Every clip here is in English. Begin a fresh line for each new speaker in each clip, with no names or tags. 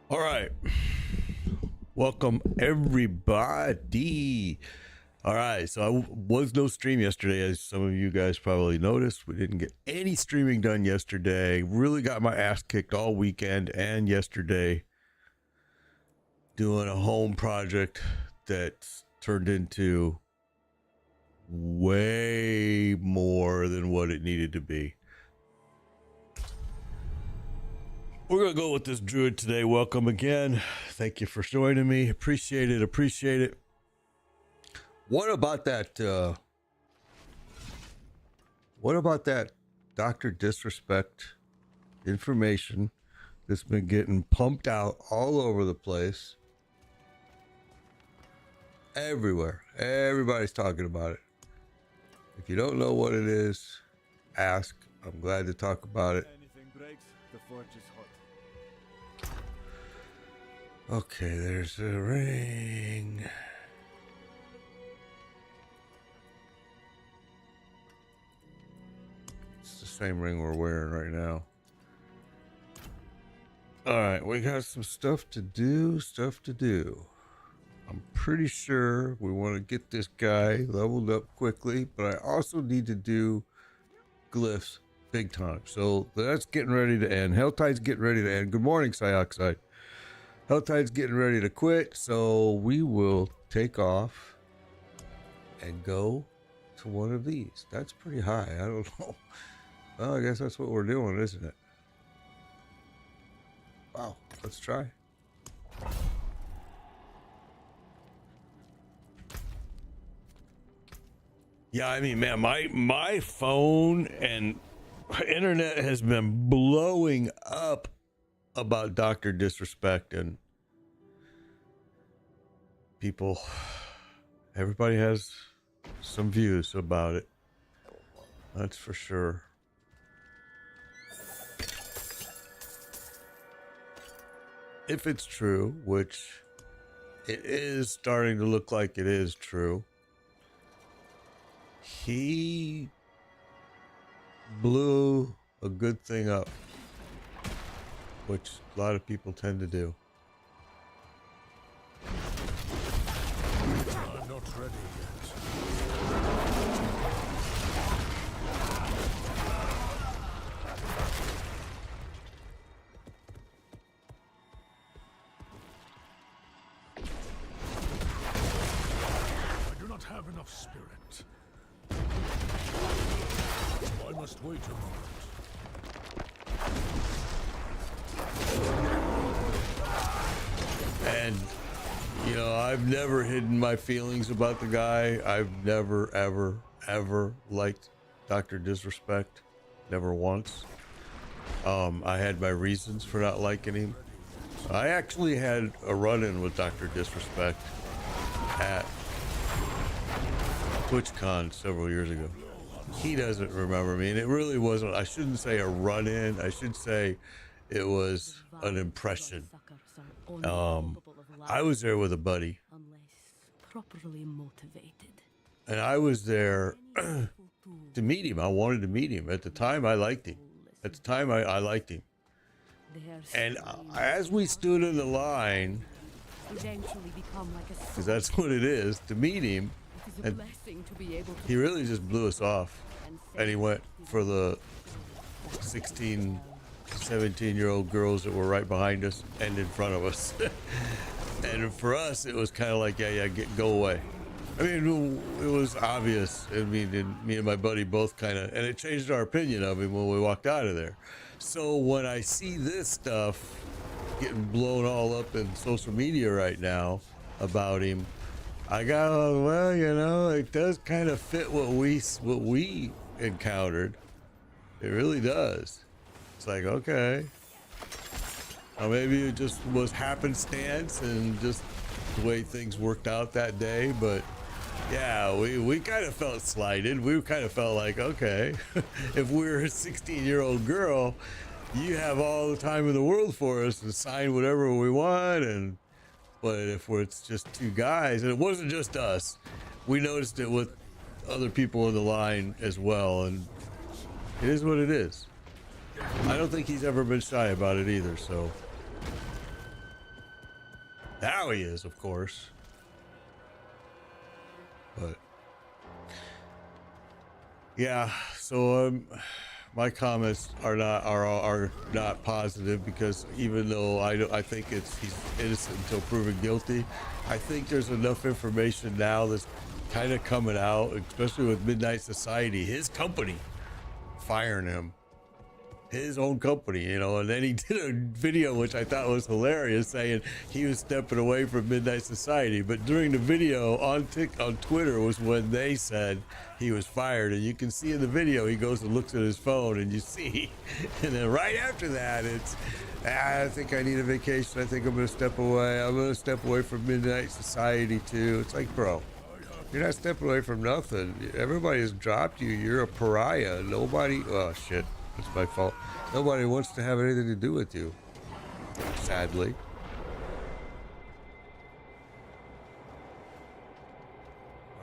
All right. Welcome, everybody. All right. So, I was no stream yesterday, as some of you guys probably noticed. We didn't get any streaming done yesterday. Really got my ass kicked all weekend and yesterday doing a home project that's turned into way more than what it needed to be. We're going to go with this Druid today. Welcome again. Thank you for joining me. Appreciate it. Appreciate it. What about that Dr. Disrespect information that's been getting pumped out all over the place? Everywhere. Everybody's talking about it. If you don't know what it is, ask. I'm glad to talk about it.
Anything breaks, the forge is hot.
Okay, there's a ring. It's the same ring we're wearing right now. All right, we got some stuff to do. I'm pretty sure we want to get this guy leveled up quickly, but I also need to do glyphs big time. So that's getting ready to end. Helltide's getting ready to end. Good morning, Cyoxide. Helltide's getting ready to quit, so we will take off and go to one of these. That's pretty high. I don't know. Well, I guess that's what we're doing, isn't it? Wow, let's try. Yeah, I mean, man, my phone and internet has been blowing up about Dr. Disrespect, and everybody has some views about it. That's for sure. If it's true, which it is starting to look like it is true, he blew a good thing up, which a lot of people tend to do.
I'm not ready yet. I do not have enough spirit. I must wait a moment.
And, you know, I've never hidden my feelings about the guy. I've never, ever liked Dr. Disrespect. Never once. I had my reasons for not liking him. I actually had a run-in with Dr. Disrespect at TwitchCon several years ago. He doesn't remember me, and it really wasn't, I shouldn't say a run-in, I should say it was an impression. I was there with a buddy,
properly motivated.
and I was there to meet him. I wanted to meet him. At the time, I liked him. I liked him. And as we stood in the line, because that's what it is, to meet him, and he really just blew us off. And he went for the 16, 17-year-old girls that were right behind us and in front of us. And for us, it was kind of like, go away. I mean, it was obvious. I mean, me and my buddy both kind of, and it changed our opinion of him when we walked out of there. So when I see this stuff getting blown all up in social media right now about him, I go, well, you know, it does kind of fit what we encountered. It really does. It's like, okay, well, maybe it just was happenstance and just the way things worked out that day. But yeah, we kind of felt slighted. We kind of felt like, okay, if we're a 16-year-old girl, you have all the time in the world for us to sign whatever we want. But if it's just two guys, and it wasn't just us, we noticed it with other people in the line as well, and it is what it is. I don't think he's ever been shy about it either, so Now he is, of course. But yeah, so my comments are not positive, because even though I think he's innocent until proven guilty, I think there's enough information now that's kind of coming out, especially with Midnight Society, his company firing him. His own company, you know, and then he did a video which I thought was hilarious, saying he was stepping away from Midnight Society. But during the video on Twitter was when they said he was fired, and you can see in the video he goes and looks at his phone, and you see, and then right after that it's, I think I need a vacation. I think I'm gonna step away. I'm gonna step away from Midnight Society too. It's like, bro, you're not stepping away from nothing. Everybody has dropped you. You're a pariah. Nobody. Oh shit. It's my fault. Nobody wants to have anything to do with you, sadly.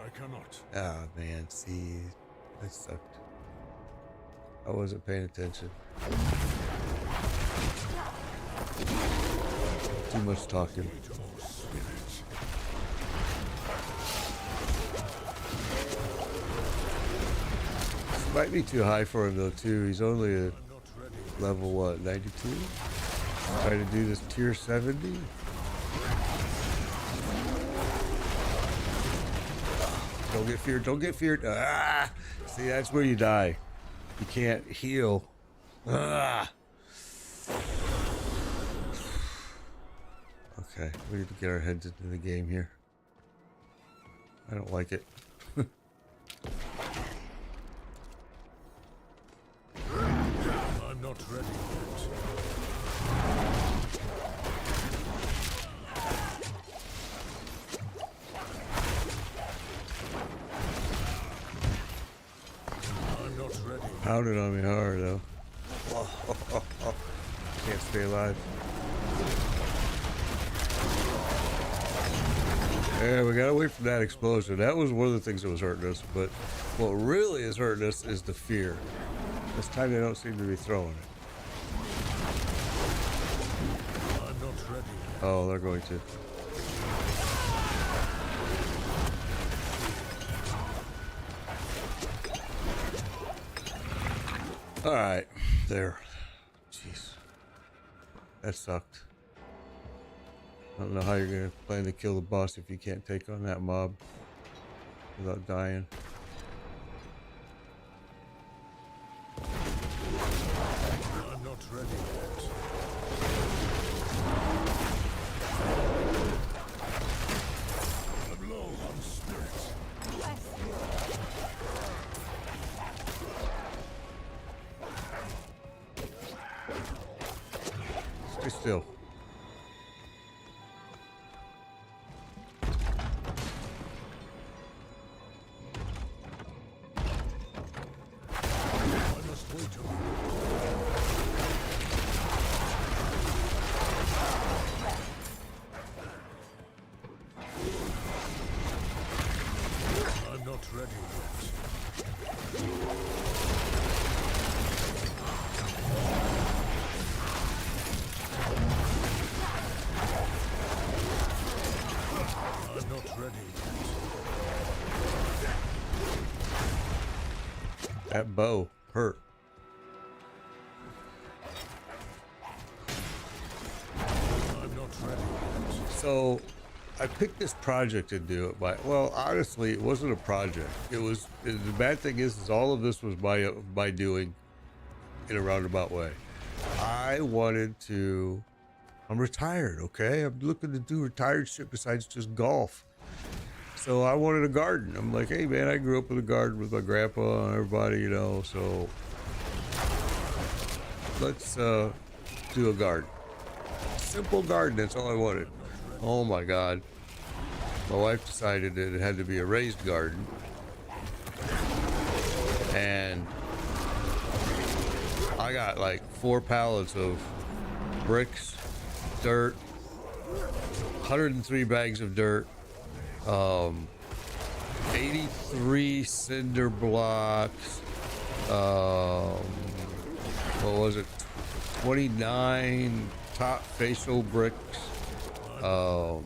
I cannot.
Ah, man, see, that sucked. I wasn't paying attention. Too much talking. Might be too high for him though too. He's only a level what, 92? Trying to do this tier 70. Don't get feared. Don't get feared. Ah! See, that's where you die. You can't heal. Ah! Okay, we need to get our heads into the game here. I don't like it.
I'm not ready yet. I'm not ready.
Pounded on me hard though. Can't stay alive. Yeah, we gotta wait for that explosion. That was one of the things that was hurting us, but what really is hurting us is the fear. This time they don't seem to be throwing it.
I'm not ready.
Oh, they're going to. All right, there. Jeez, that sucked. I don't know how you're gonna plan to kill the boss if you can't take on that mob without dying.
I'm not ready yet. I'm low on spirit.
Stay still.
I must wait a moment. I'm not ready yet. I'm not ready yet.
That bow hurt.
I'm not ready yet.
So I picked this project to do it by, well, honestly, it wasn't a project. The bad thing is all of this was by doing in a roundabout way. I'm retired, okay? I'm looking to do retired shit besides just golf. So I wanted a garden. I'm like, hey man, I grew up with a garden with my grandpa and everybody, you know, so let's do a garden. Simple garden, that's all I wanted. Oh my God. My wife decided that it had to be a raised garden. And I got like 4 pallets of bricks, dirt, 103 bags of dirt, 83 cinder blocks, what was it, 29 top facial bricks, Oh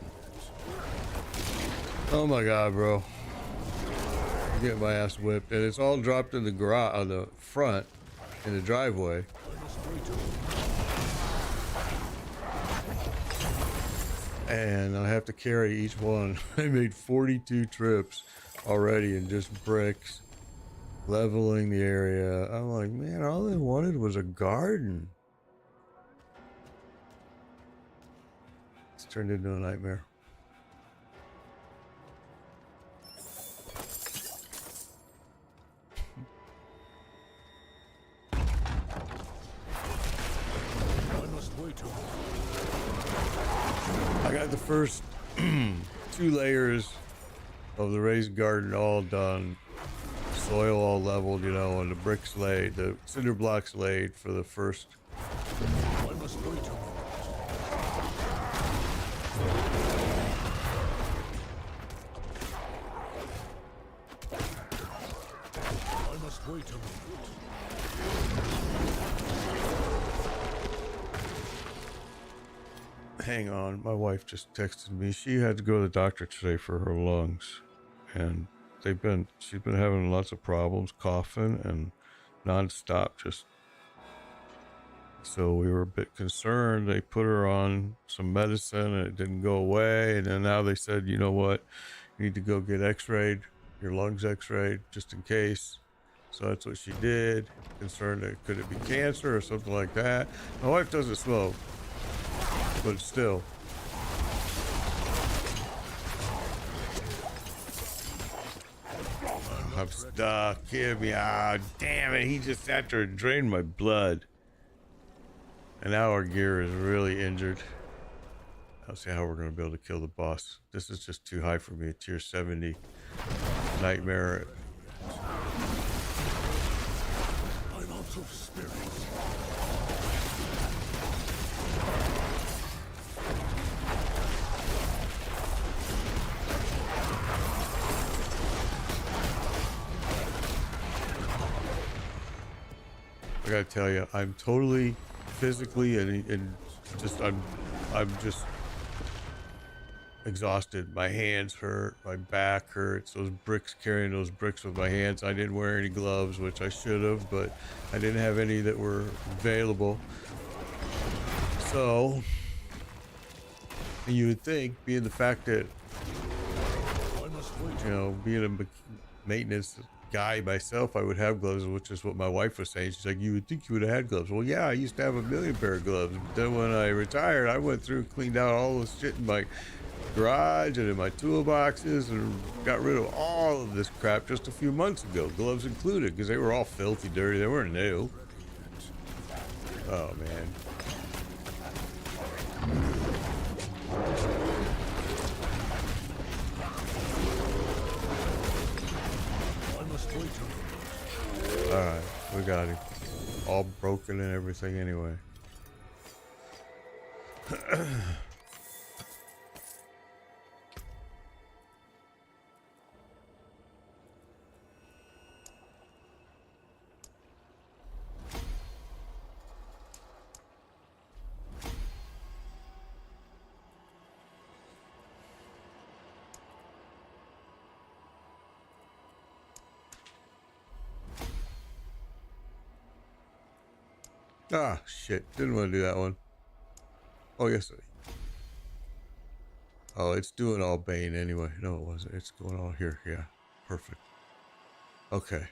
my god, bro. I'm getting my ass whipped. And it's all dropped in the garage, on the front, in the driveway. And I have to carry each one. I made 42 trips already in just bricks, leveling the area. I'm like, man, all they wanted was a garden. It's turned into a nightmare. I got the first 2 layers of the raised garden all done, soil all leveled, you know, and the bricks laid, the cinder blocks laid for the first.
I must wait a moment. I must wait a moment.
Hang on, my wife just texted me. She had to go to the doctor today for her lungs, and she's been having lots of problems, coughing and nonstop. Just so we were a bit concerned. They put her on some medicine, and it didn't go away. And then now they said, you know what, you need to go get X-rayed, your lungs X-rayed, just in case. So that's what she did. Concerned that could it be cancer or something like that. My wife doesn't smoke, but still. I'm stuck. Hear me out. Damn it. He just sat there and drained my blood. And now our gear is really injured. I'll see how we're going to be able to kill the boss. This is just too high for me. A tier 70 nightmare.
I'm out of spirit.
I gotta tell you, I'm totally physically and just I'm just exhausted. My hands hurt, my back hurts. Those bricks, carrying those bricks with my hands. I didn't wear any gloves, which I should have, but I didn't have any that were available. So you would think, being the fact that, you know, being a maintenance guy myself, I would have gloves, which is what my wife was saying. She's like, you would think you would have had gloves. Well, yeah, I used to have a million pair of gloves. But then when I retired, I went through and cleaned out all this shit in my garage and in my toolboxes and got rid of all of this crap just a few months ago, gloves included, because they were all filthy dirty. They weren't new. Oh man. Alright, we got him. All broken and everything anyway. Ah, shit. Didn't want to do that one. Oh, yes. Oh, it's doing all Bane anyway. No, it wasn't. It's going all here. Yeah. Perfect. Okay.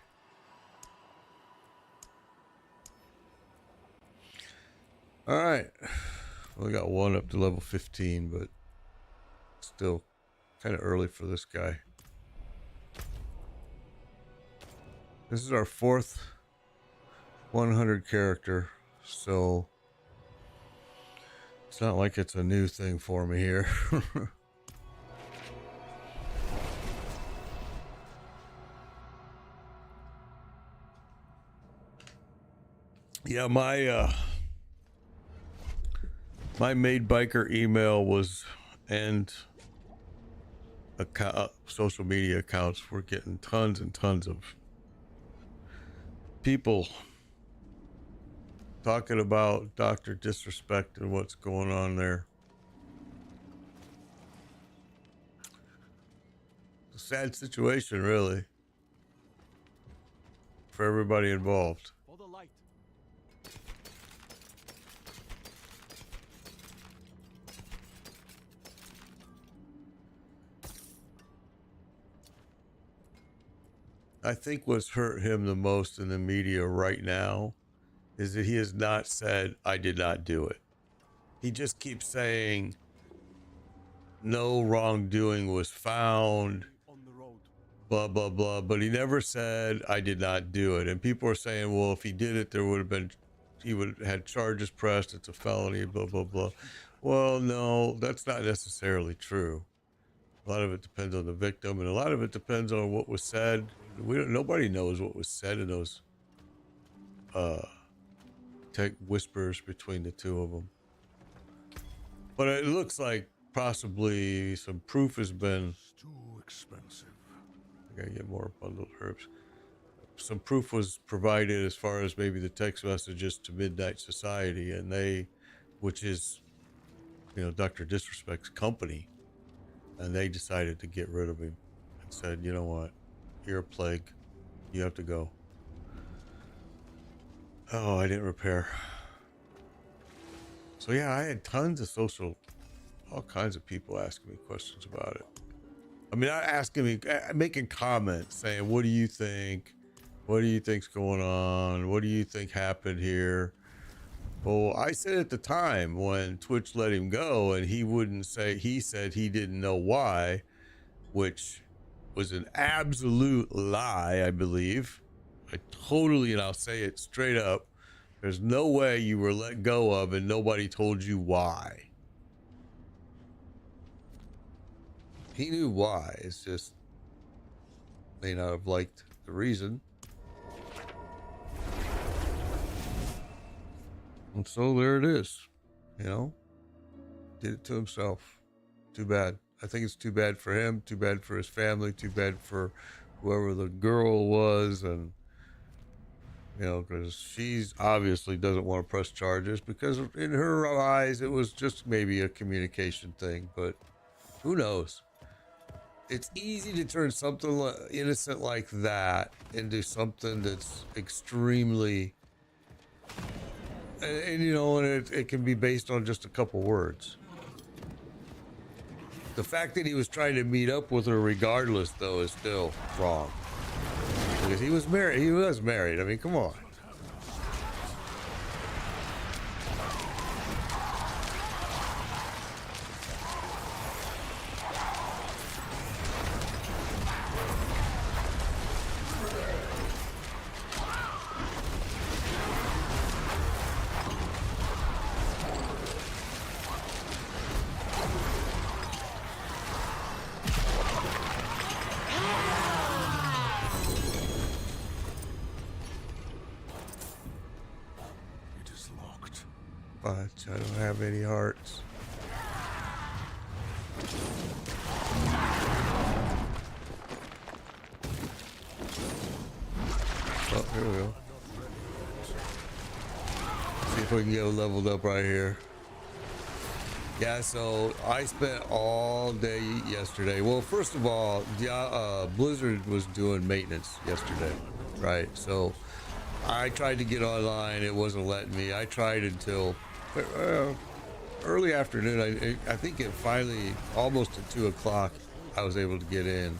All right. We got one up to level 15, but still kind of early for this guy. This is our 4th 100 character. So it's not like it's a new thing for me here. Yeah, my Made Biker email was, and social media accounts were getting tons and tons of people talking about Dr. Disrespect and what's going on there. sad situation, really, for everybody involved.
For the light.
I think what's hurt him the most in the media right now is that he has not said, I did not do it. He just keeps saying, no wrongdoing was found,
On the road.
blah, blah, blah. But he never said, I did not do it. And people are saying, well, if he did it, there would have been, he would have had charges pressed. It's a felony, blah, blah, blah. Well, no, that's not necessarily true. A lot of it depends on the victim, and a lot of it depends on what was said. Nobody knows what was said in those whispers between the two of them. But it looks like possibly some proof has been.
It's too expensive.
I gotta get more bundled herbs. Some proof was provided as far as maybe the text messages to Midnight Society, and they, which is, you know, Dr. Disrespect's company, and they decided to get rid of him and said, you know what, you're a plague, you have to go. Oh, I didn't repair. So yeah, I had tons of all kinds of people asking me questions about it. I mean, not asking me, making comments saying, what do you think? What do you think's going on? What do you think happened here? Well, I said at the time when Twitch let him go and he wouldn't say, he said he didn't know why, which was an absolute lie, I believe. And I'll say it straight up. There's no way you were let go of and nobody told you why. He knew why. It's just may not have liked the reason. And so there it is. You know? Did it to himself. Too bad. I think it's too bad for him, too bad for his family, too bad for whoever the girl was, and you know, because she's obviously doesn't want to press charges because in her eyes it was just maybe a communication thing, but who knows? It's easy to turn something innocent like that into something that's extremely, and you know, and it can be based on just a couple words. The fact that he was trying to meet up with her regardless, though, is still wrong. Because he was married. He was married. I mean, come on. I don't have any hearts. Oh, here we go. See if we can get leveled up right here. Yeah, so I spent all day yesterday. Well, first of all, Blizzard was doing maintenance yesterday, right? So I tried to get online. It wasn't letting me. I tried until early afternoon. I think it finally, almost at 2 o'clock, I was able to get in.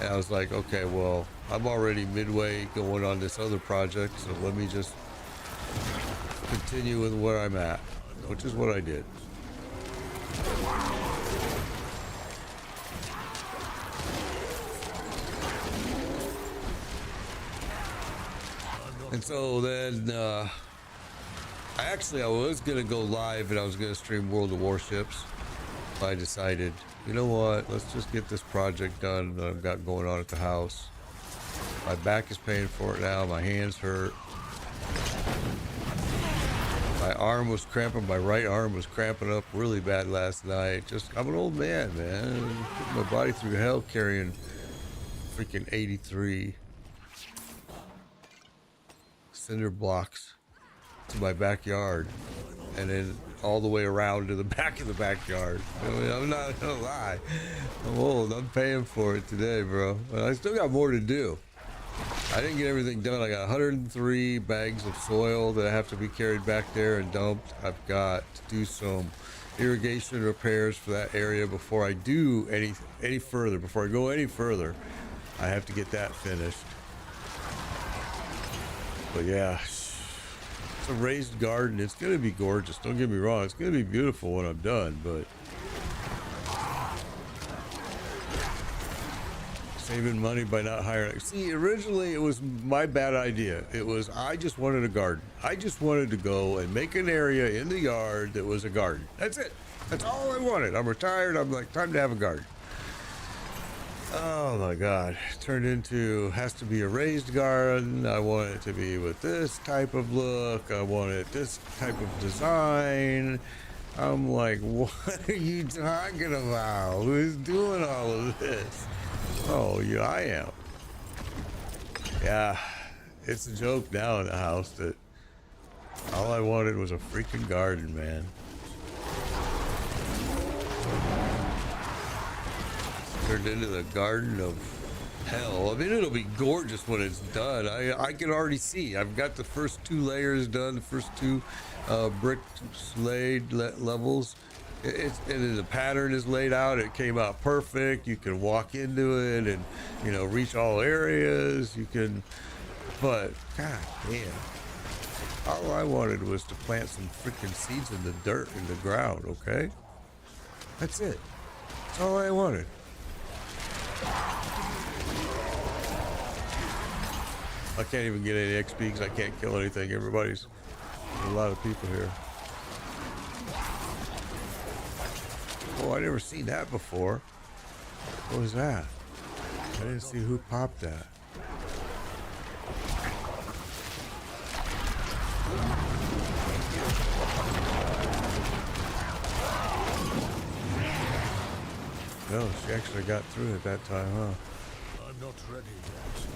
And I was like, okay, well, I'm already midway going on this other project, so let me just continue with where I'm at, which is what I did. And so then I was gonna go live and I was gonna stream World of Warships. I decided, you know what, let's just get this project done that I've got going on at the house. My back is paying for it now. My hands hurt. My arm was cramping. My right arm was cramping up really bad last night. I'm an old man, man. Putting my body through hell carrying freaking 83 cinder blocks to my backyard. And then all the way around to the back of the backyard. I mean, I'm not gonna lie. I'm old. I'm paying for it today, bro. But I still got more to do. I didn't get everything done. I got 103 bags of soil that have to be carried back there and dumped. I've got to do some irrigation repairs for that area before I do any further. Before I go any further, I have to get that finished. But yeah, it's a raised garden. It's gonna be gorgeous. Don't get me wrong. It's gonna be beautiful when I'm done, but saving money by not hiring. See, originally it was my bad idea. It was, I just wanted a garden. I just wanted to go and make an area in the yard that was a garden. That's it. That's all I wanted. I'm retired. I'm like, time to have a garden. Oh my God. Turned into, has to be a raised garden. I want it to be with this type of look. I want it this type of design. I'm like, what are you talking about? Who's doing all of this? Oh, yeah, I am. Yeah, it's a joke now in the house that all I wanted was a freaking garden, man. Turned into the garden of hell. I mean, it'll be gorgeous when it's done. I can already see. I've got the first 2 layers done, the first 2 brick laid levels. And the pattern is laid out. It came out perfect. You can walk into it and, you know, reach all areas. You can, but God damn, all I wanted was to plant some freaking seeds in the dirt, in the ground. Okay, that's it. That's all I wanted. I can't even get any XP because I can't kill anything. There's a lot of people here. Oh, I never seen that before. What was that? I didn't see who popped that. No, she actually got through it that time, huh?
I'm not ready yet.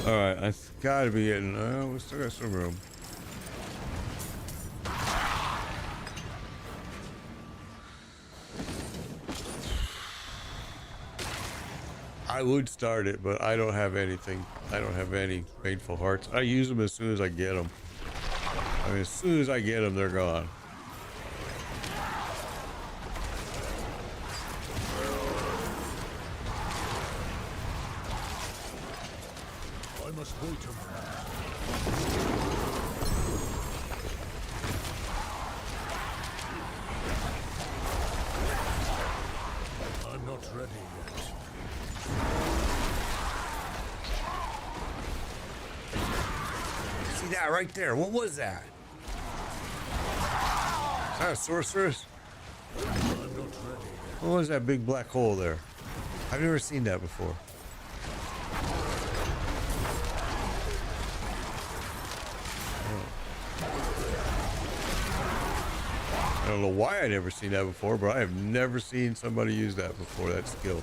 Alright, I gotta be getting. We still got some room. I would start it, but I don't have anything. I don't have any painful hearts. I use them as soon as I get them. I mean, as soon as I get them, they're gone.
I must wait a moment. I'm not ready yet.
See that right there? What was that? Is that a sorceress?
I'm not ready yet.
What was that big black hole there? I've never seen that before. I don't know why I never seen that before, but I have never seen somebody use that before, that skill.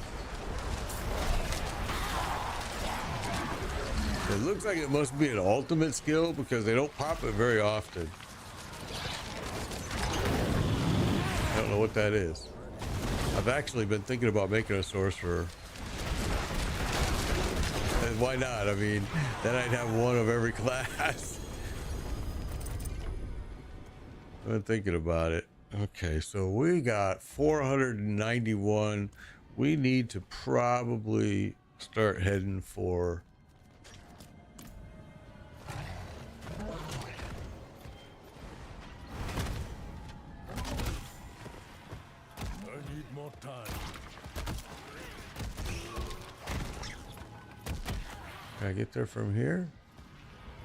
It looks like it must be an ultimate skill because they don't pop it very often. I don't know what that is. I've actually been thinking about making a sorcerer. And why not? I mean, then I'd have one of every class. I've been thinking about it. Okay, so we got 491. We need to probably start heading for...
I need more time.
Can I get there from here?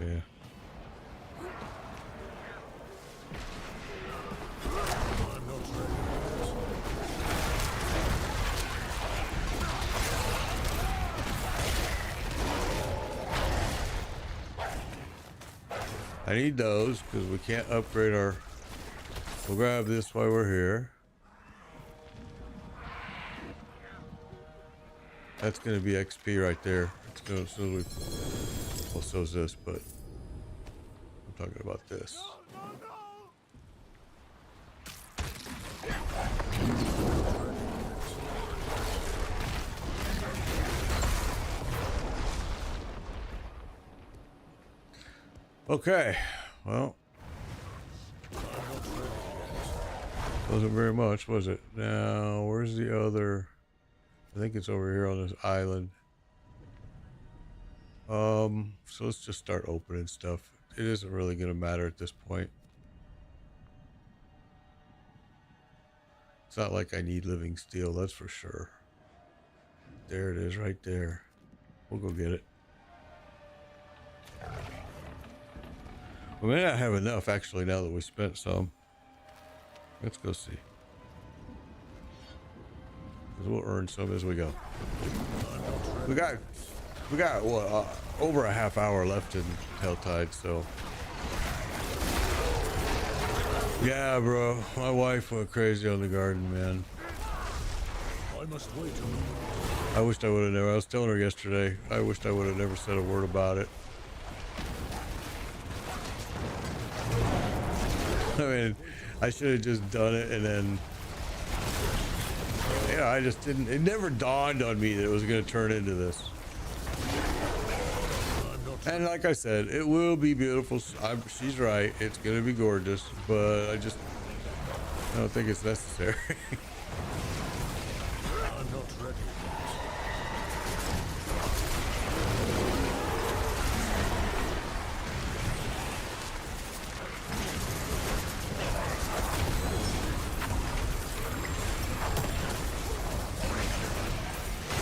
Yeah.
I'm not ready yet.
I need those because we can't upgrade our... We'll grab this while we're here. That's going to be XP right there. As soon as we, well, so is this, but I'm talking about this. Okay, well, wasn't very much, was it? Now, where's the other? I think it's over here on this island. So let's just start opening stuff. It isn't really going to matter at this point. It's not like I need living steel, that's for sure. There it is, right there. We'll go get it. We may not have enough, actually, now that we spent some. Let's go see. Because we'll earn some as we go. We got what, over a half hour left in Helltide, so. Yeah, bro. My wife went crazy on the garden, man.
I must wait a minute.
I wished I would have never. I was telling her yesterday. I wished I would have never said a word about it. I mean, I should have just done it, and then, yeah, I just didn't. It never dawned on me that it was going to turn into this. And like I said, it will be beautiful. She's right. It's going to be gorgeous, but I don't think it's necessary.
I'm not ready yet.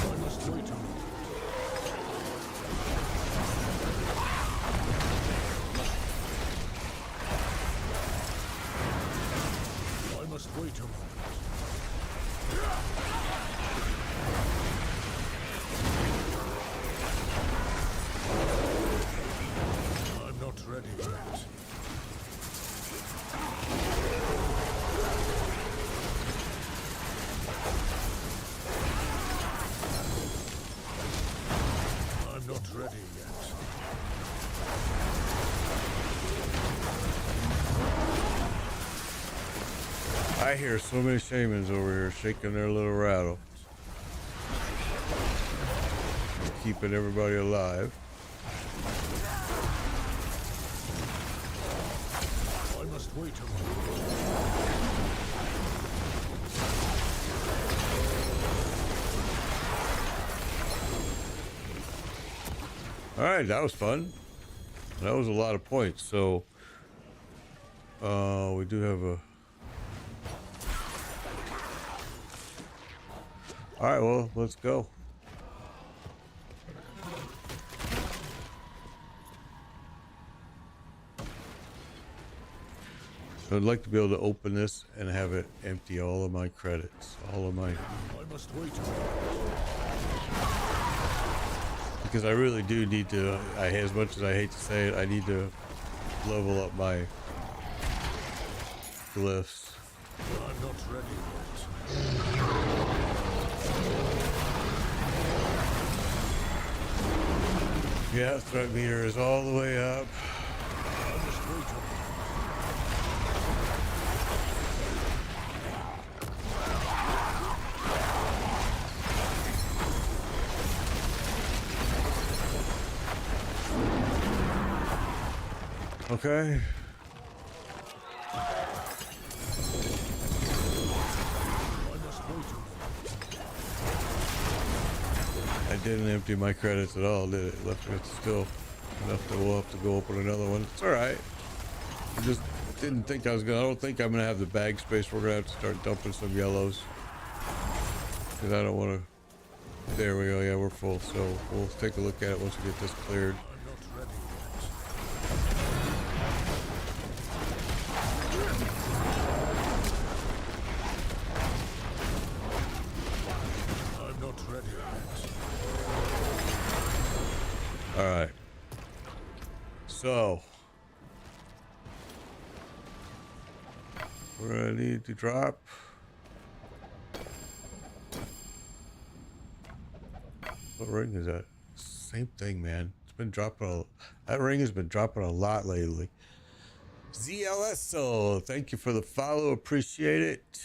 I must wait a minute. I must wait a moment. I'm not ready yet. I'm not ready yet.
I hear so many shamans over here shaking their little rattle, keeping everybody alive.
I must wait a moment.
All right, that was fun. That was a lot of points. So, we do have a. All right, well, let's go. I'd like to be able to open this and have it empty all of my credits, all of my.
I must wait a moment.
Because I really do need to. As much as I hate to say it, I need to level up my glyphs.
I'm not ready yet.
Yeah, threat meter is all the way up.
I must wait a moment.
Okay.
I must wait a moment.
I didn't empty my credits at all, did it? Left it still enough that we'll have to go open another one. It's all right. I just didn't think I was gonna. I don't think I'm gonna have the bag space. We're gonna have to start dumping some yellows because I don't want to. There we go. Yeah, we're full. So we'll take a look at it once we get this cleared.
I'm not ready yet. I'm not ready yet.
All right. So we're gonna need to drop. What ring is that? Same thing, man. It's been dropping that ring has been dropping a lot lately. ZLSO, thank you for the follow. Appreciate it.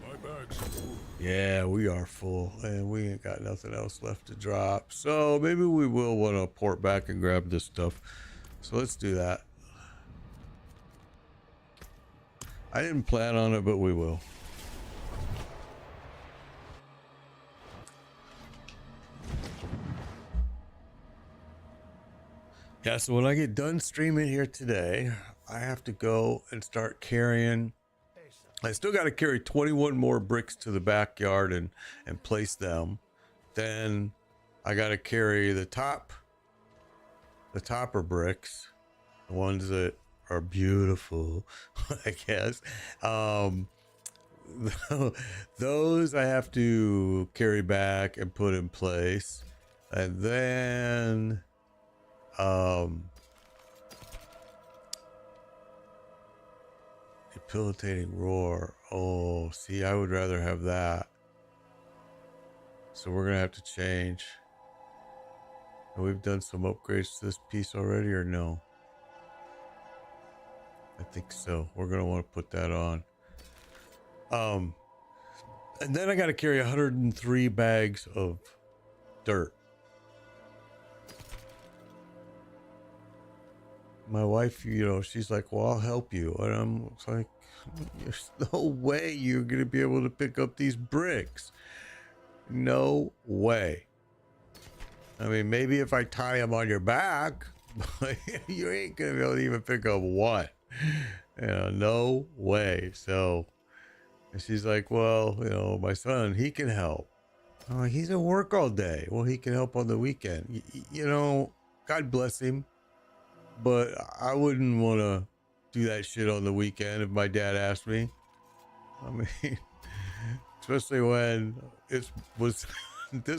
My bag's full.
Yeah, we are full and we ain't got nothing else left to drop. So maybe we will want to port back and grab this stuff. So let's do that. I didn't plan on it, but we will. Yeah, so when I get done streaming here today, I have to go and start carrying. I still got to carry 21 more bricks to the backyard and place them. Then I got to carry the topper bricks, the ones that are beautiful, I guess. Those I have to carry back and put in place. And then debilitating roar. Oh, see, I would rather have that. So we're gonna have to change. And we've done some upgrades to this piece already, or no? I think so. We're gonna want to put that on. And then I got to carry 103 bags of dirt. My wife, you know, she's like, well, I'll help you. And I'm like, there's no way you're going to be able to pick up these bricks. No way. I mean, maybe if I tie them on your back, but you ain't going to be able to even pick up one. You know, no way. So, and she's like, well, you know, my son, he can help. I'm like, he's at work all day. Well, he can help on the weekend. You know, God bless him. But I wouldn't want to do that shit on the weekend if my dad asked me. I mean, especially when this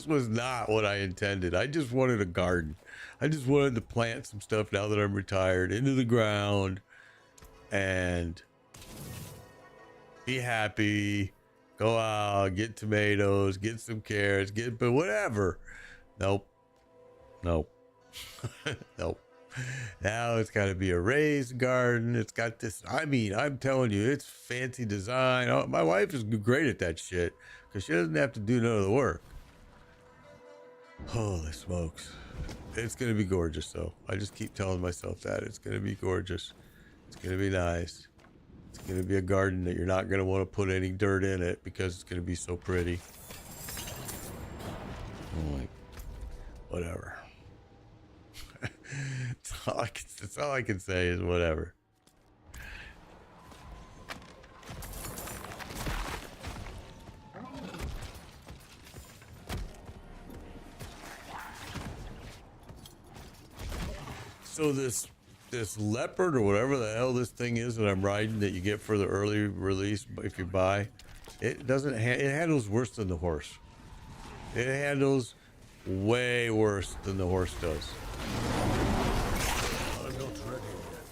was not what I intended. I just wanted a garden. I just wanted to plant some stuff now that I'm retired into the ground and be happy, go out, get tomatoes, get some carrots, but whatever. Nope. Nope. Nope. Now it's got to be a raised garden. It's got this. I mean, I'm telling you, it's fancy design. Oh, my wife is great at that shit because she doesn't have to do none of the work. Holy smokes. It's going to be gorgeous, though. I just keep telling myself that. It's going to be gorgeous. It's going to be nice. It's going to be a garden that you're not going to want to put any dirt in it because it's going to be so pretty. I'm like, whatever. That's all I can say is whatever. So this leopard or whatever the hell this thing is that I'm riding that you get for the early release if you buy, it doesn't it handles worse than the horse. It handles way worse than the horse does.
I'm not ready yet.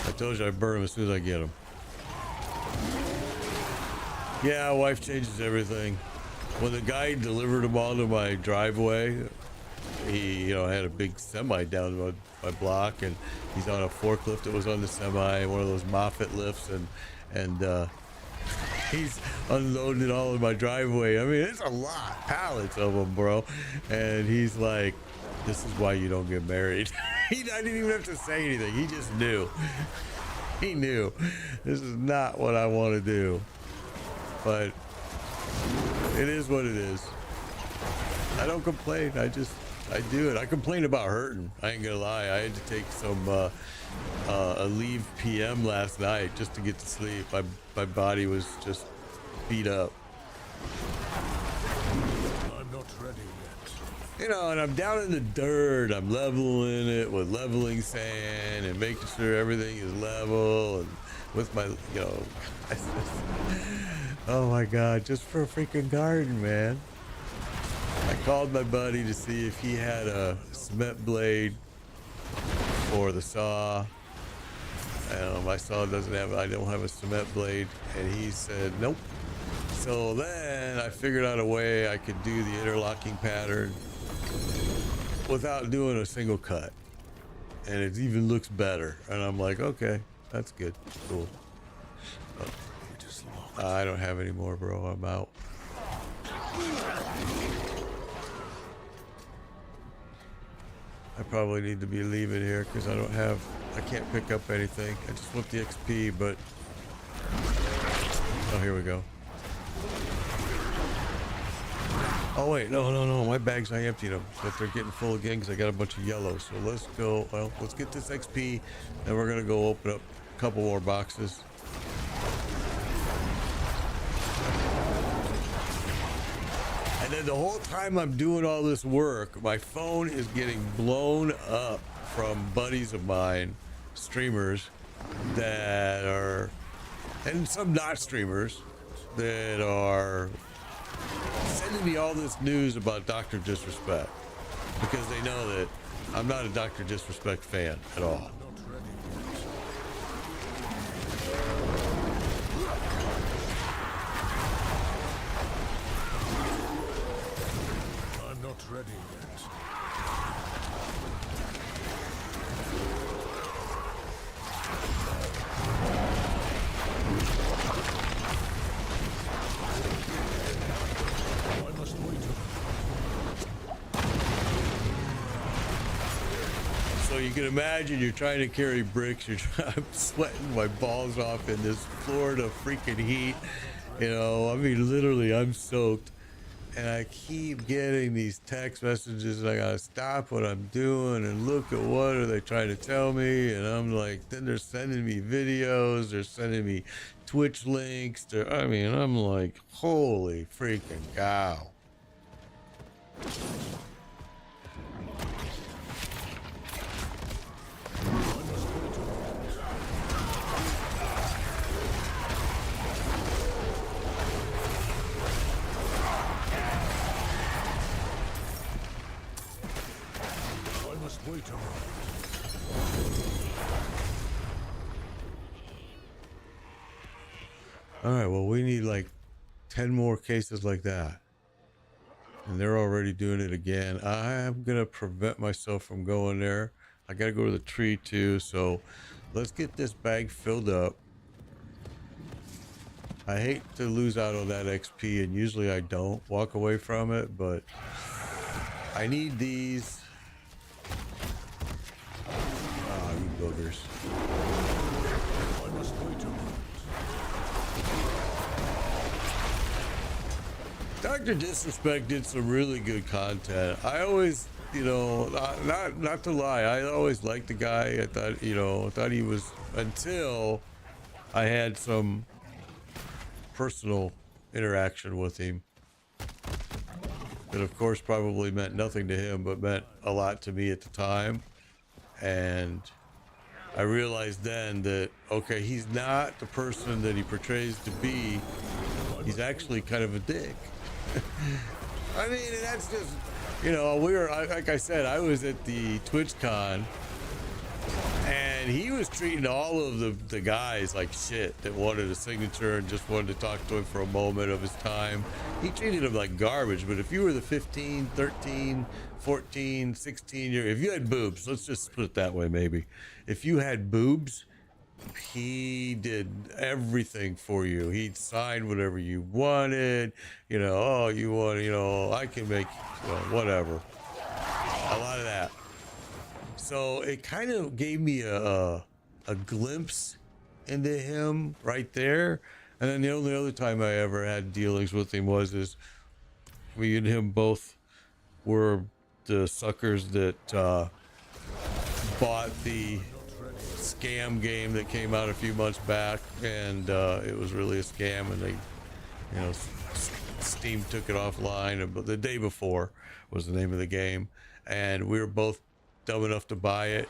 I told you I burn them as soon as I get them. Yeah, wife changes everything. When the guy delivered them all to my driveway, he, you know, had a big semi down my block, and he's on a forklift that was on the semi, one of those Moffett lifts, and he's unloading it all in my driveway. I mean, it's a lot, pallets of them, bro. And he's like, "This is why you don't get married." I didn't even have to say anything. He just knew. He knew. This is not what I want to do. But it is what it is. I don't complain. I do it. I complain about hurting. I ain't gonna lie. I had to take some a leave PM last night just to get to sleep. My body was just beat up.
I'm not ready yet.
You know, and I'm down in the dirt. I'm leveling it with leveling sand and making sure everything is level and with my, you know, oh my God, just for a freaking garden, man. I called my buddy to see if he had a cement blade for the saw. My saw doesn't have, I don't have a cement blade, and he said nope. So then I figured out a way I could do the interlocking pattern without doing a single cut, and it even looks better. And I'm like, okay, that's good, cool. I don't have any more, bro. I'm out. I probably need to be leaving here because I can't pick up anything. I just want the XP, but oh, here we go. Oh wait, no, my bags, I emptied them, but they're getting full again because I got a bunch of yellow. So let's go, well, let's get this XP, and we're gonna go open up a couple more boxes. And then the whole time I'm doing all this work, my phone is getting blown up from buddies of mine, streamers that are, and some not streamers, that are sending me all this news about Dr. Disrespect because they know that I'm not a Dr. Disrespect fan at all.
I'm not ready yet. I must wait.
So you can imagine you're trying to carry bricks. I'm sweating my balls off in this Florida freaking heat. You know, I mean, literally, I'm soaked. And I keep getting these text messages, and I gotta stop what I'm doing and look at what are they trying to tell me. And I'm like, then they're sending me videos, they're sending me Twitch links. I mean, I'm like, holy freaking cow.
Wait a moment.
All right, well, we need like 10 more cases like that. And they're already doing it again. I'm going to prevent myself from going there. I got to go to the tree too. So let's get this bag filled up. I hate to lose out on that XP, and usually I don't walk away from it, but I need these. Ah, you boogers.
I must wait a moment.
Dr. Disrespect did some really good content. I always, you know, not to lie, I always liked the guy. I thought, you know, I thought he was, until I had some personal interaction with him. That of course probably meant nothing to him, but meant a lot to me at the time. And I realized then that, okay, he's not the person that he portrays to be. He's actually kind of a dick. I mean, that's just, you know, like I said, I was at the TwitchCon, and he was treating all of the guys like shit that wanted a signature and just wanted to talk to him for a moment of his time. He treated them like garbage. But if you were the 15, 13, 14, 16 year, if you had boobs, let's just put it that way, maybe. If you had boobs, he did everything for you. He'd sign whatever you wanted. You know, oh, you want, you know, I can make, you know, whatever. A lot of that. So it kind of gave me a glimpse into him right there. And then the only other time I ever had dealings with him was me and him both were the suckers that bought the scam game that came out a few months back, and it was really a scam, and they, you know, Steam took it offline. But the day before was the name of the game, and we were both dumb enough to buy it,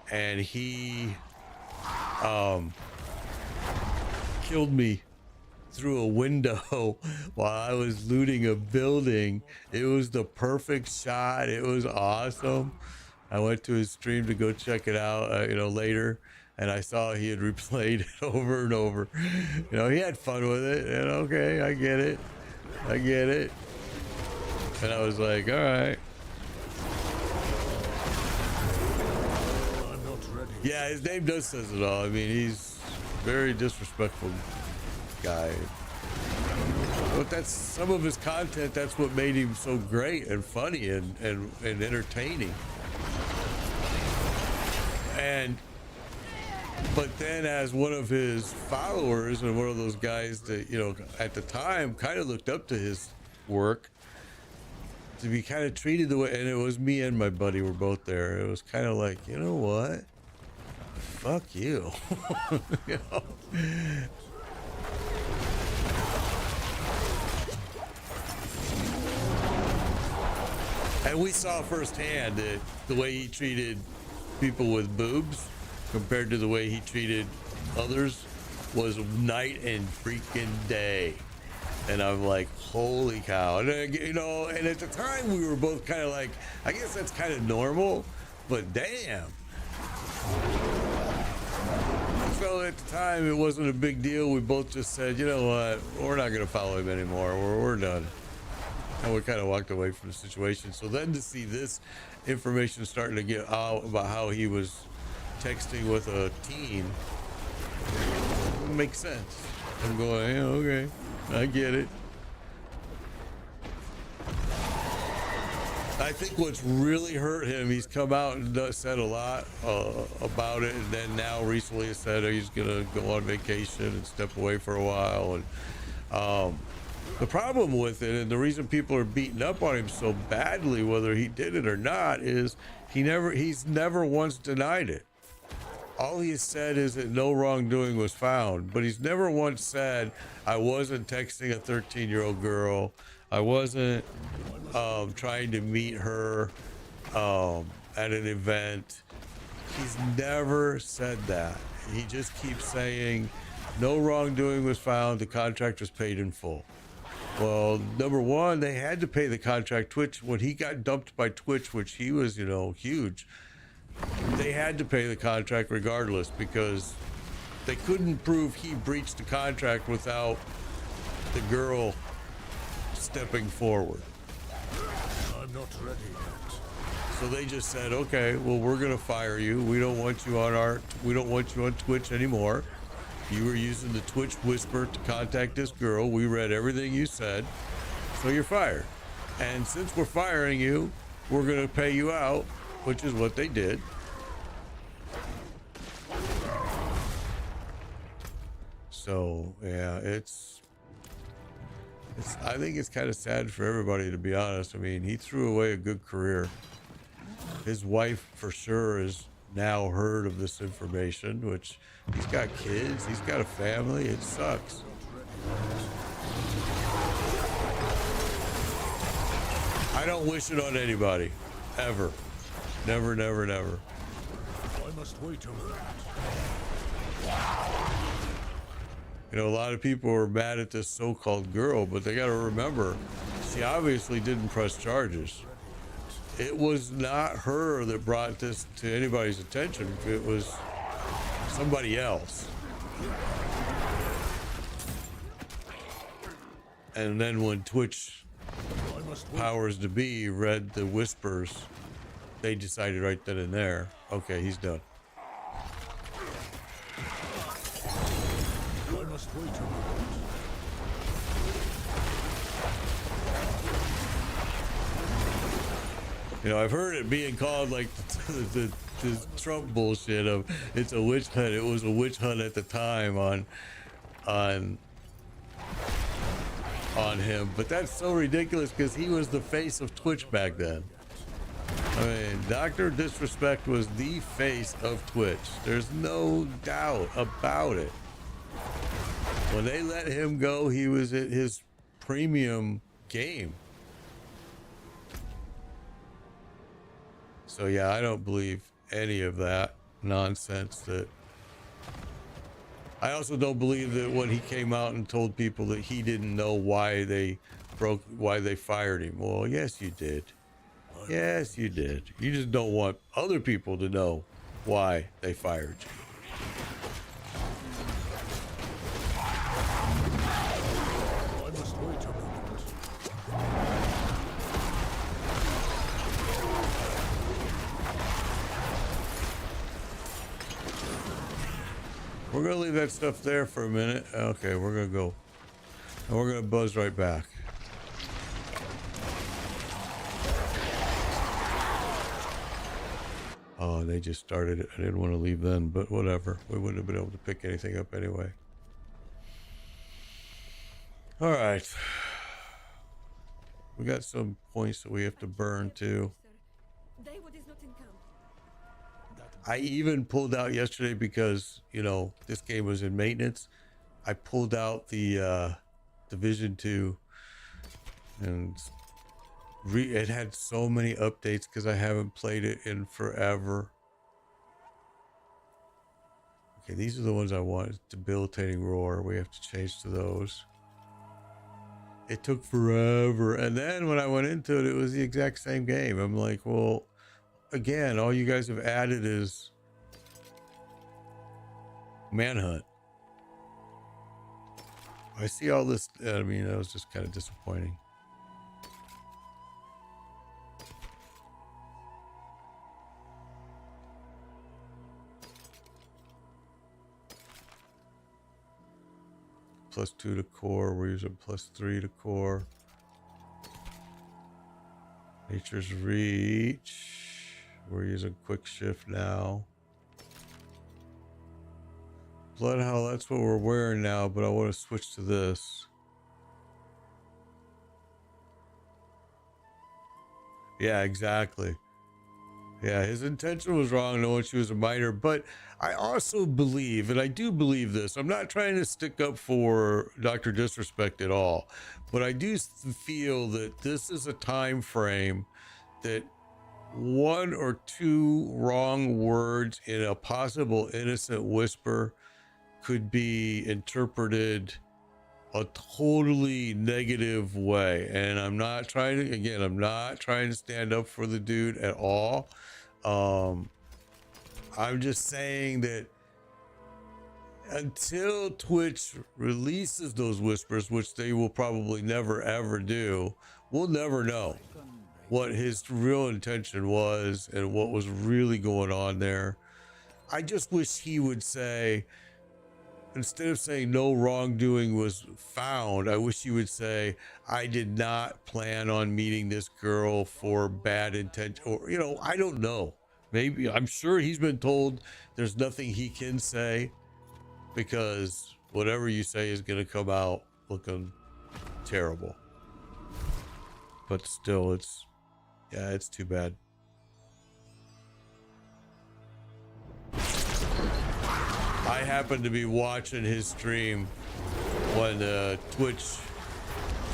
and he killed me through a window while I was looting a building. It was the perfect shot. It was awesome. I went to his stream to go check it out, you know, later, and I saw he had replayed it over and over. You know, he had fun with it, and okay, I get it. I get it. And I was like, all right.
I'm not ready.
Yeah, his name does says it all. I mean, he's a very disrespectful guy. But that's some of his content. That's what made him so great and funny and entertaining. But then as one of his followers and one of those guys that, you know, at the time kind of looked up to his work, to be kind of treated the way, and it was me and my buddy were both there. It was kind of like, you know what? Fuck you. You know? And we saw firsthand that the way he treated people with boobs compared to the way he treated others was night and freaking day. And I'm like, holy cow. And, you know, and at the time we were both kind of like, I guess that's kind of normal, but damn. So at the time it wasn't a big deal. We both just said, you know what, we're not going to follow him anymore. We're done. And we kind of walked away from the situation. So then to see this information starting to get out about how he was texting with a teen makes sense. I'm going, yeah, okay, I get it. I think what's really hurt him, he's come out and said a lot about it, and then now recently he said he's gonna go on vacation and step away for a while. And the problem with it, and the reason people are beating up on him so badly, whether he did it or not, is he's never once denied it. All he has said is that no wrongdoing was found, but he's never once said, I wasn't texting a 13-year-old girl. I wasn't trying to meet her at an event. He's never said that. He just keeps saying, no wrongdoing was found. The contract was paid in full. Well, number one, they had to pay the contract. Twitch, when he got dumped by Twitch, which he was, you know, huge, they had to pay the contract regardless because they couldn't prove he breached the contract without the girl stepping forward.
I'm not ready yet.
So they just said, okay, well, we're going to fire you. We don't want you on Twitch anymore. You were using the Twitch whisper to contact this girl. We read everything you said, so you're fired. And since we're firing you, we're going to pay you out, which is what they did. So yeah, I think it's kind of sad for everybody, to be honest. I mean, he threw away a good career. His wife for sure has now heard of this information, which he's got kids, he's got a family. It sucks. I don't wish it on anybody, ever. Never, never, never.
I must wait a moment.
You know, a lot of people are mad at this so-called girl, but they got to remember, she obviously didn't press charges. It was not her that brought this to anybody's attention. It was somebody else. And then when Twitch powers to be read the whispers, they decided right then and there, okay, he's done.
I must wait a moment.
You know, I've heard it being called like the Trump bullshit of it's a witch hunt. It was a witch hunt at the time on him, but that's so ridiculous because he was the face of Twitch back then. I mean, Dr. Disrespect was the face of Twitch. There's no doubt about it. When they let him go, he was at his premium game. So yeah, I don't believe any of that nonsense. I also don't believe that when he came out and told people that he didn't know why they fired him. Well, yes, you did. Yes, you did. You just don't want other people to know why they fired you.
I must wait a moment.
We're gonna leave that stuff there for a minute. Okay, we're gonna go. And we're gonna buzz right back. Oh, they just started it. I didn't want to leave then, but whatever. We wouldn't have been able to pick anything up anyway. All right. We got some points that we have to burn too. I even pulled out yesterday because, you know, this game was in maintenance. I pulled out the Division 2 and it had so many updates because I haven't played it in forever. Okay, these are the ones I want. Debilitating Roar. We have to change to those. It took forever. And then when I went into it, it was the exact same game. I'm like, well, again, all you guys have added is Manhunt. I see all this. I mean, that was just kind of disappointing. +2 to core. We're using +3 to core. Nature's Reach. We're using quick shift now. Bloodhound, that's what we're wearing now, but I want to switch to this. Yeah, exactly. Yeah, his intention was wrong knowing she was a minor, but I also believe, and I do believe this, I'm not trying to stick up for Dr. Disrespect at all, but I do feel that this is a time frame that one or two wrong words in a possible innocent whisper could be interpreted a totally negative way. And I'm not trying to, again, I'm not trying to stand up for the dude at all. I'm just saying that until Twitch releases those whispers, which they will probably never ever do, we'll never know what his real intention was and what was really going on there. I just wish he would say, instead of saying no wrongdoing was found, I wish he would say, I did not plan on meeting this girl for bad intent, or, you know, I don't know. Maybe, I'm sure he's been told there's nothing he can say because whatever you say is going to come out looking terrible. But still, it's, yeah, it's too bad. I happened to be watching his stream when Twitch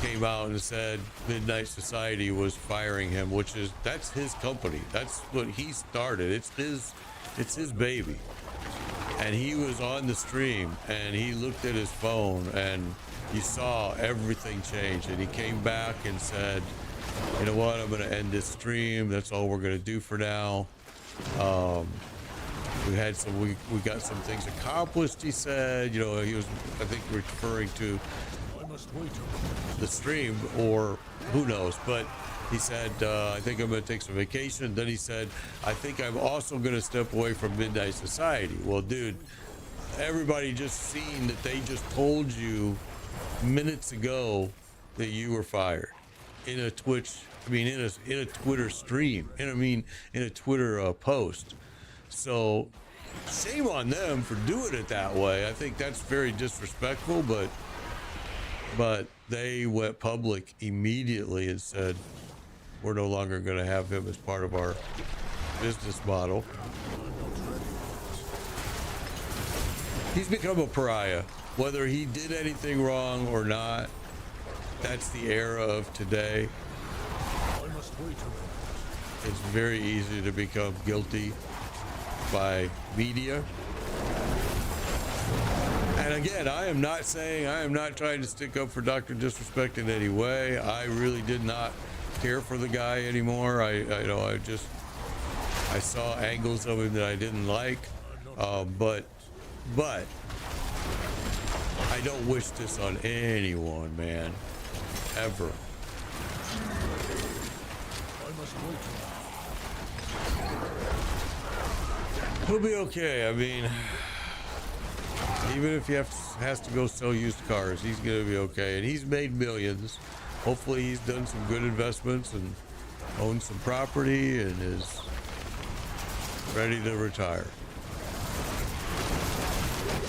came out and said Midnight Society was firing him, which is, that's his company. That's what he started. It's his baby. And he was on the stream and he looked at his phone and you saw everything change. And he came back and said, you know what, I'm going to end this stream. That's all we're going to do for now. We had some, we got some things accomplished, he said. You know, he was, I think, referring to the stream, or who knows, but he said, I think I'm going to take some vacation. Then he said, I think I'm also going to step away from Midnight Society. Well, dude, everybody just seen that they just told you minutes ago that you were fired in a Twitch, I mean, in a Twitter stream, and I mean, in a Twitter post. So shame on them for doing it that way. I think that's very disrespectful, but they went public immediately and said, we're no longer going to have him as part of our business model. He's become a pariah, whether he did anything wrong or not. That's the era of today. It's very easy to become guilty by media. And again, I am not saying, I am not trying to stick up for Dr. Disrespect in any way. I really did not care for the guy anymore. I saw angles of him that I didn't like, but I don't wish this on anyone, man, ever. He'll be okay. I mean, even if he has to go sell used cars, he's gonna be okay. And he's made millions. Hopefully he's done some good investments and owns some property and is ready to retire.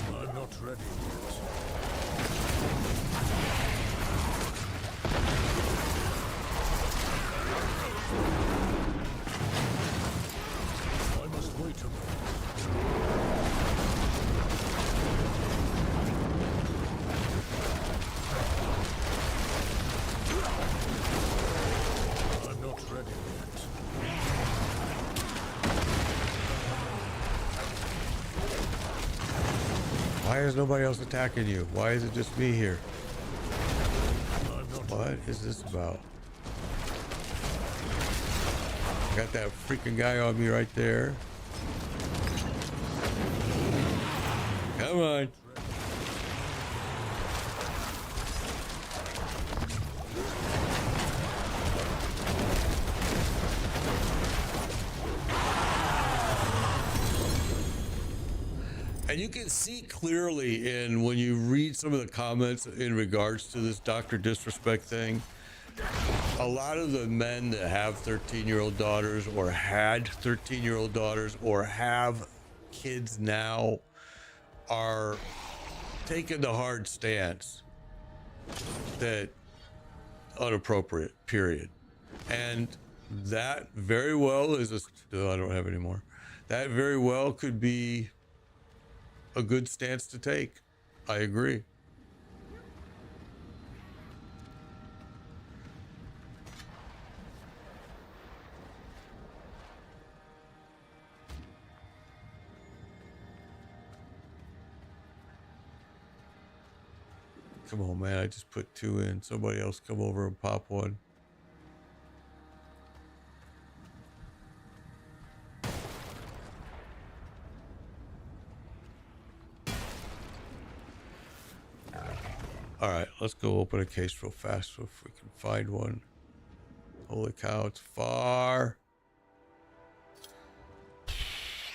I'm not ready yet. I must wait a moment. I'm not ready yet.
Why is nobody else attacking you? Why is it just me here? What is this about? Got that freaking guy on me right there. Come on. And you can see clearly in when you read some of the comments in regards to this Dr. Disrespect thing, a lot of the men that have 13-year-old daughters or had 13-year-old daughters or have kids now are taking the hard stance that inappropriate, period. And that very well is I don't have any more. That very well could be a good stance to take. I agree. Come on, man. I just put 2 in. Somebody else come over and pop one. All right, let's go open a case real fast if we can find one. Holy cow, it's far.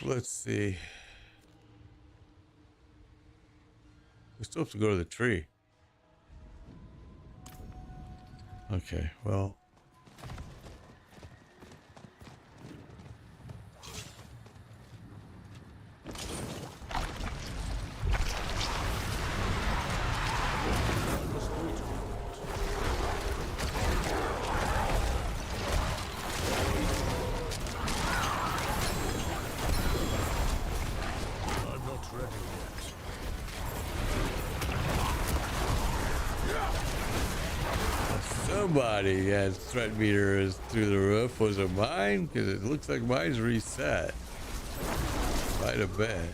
Let's see. We still have to go to the tree. Okay, well. Somebody has threat meter is through the roof. Was it mine? Because it looks like mine's reset. Might have been.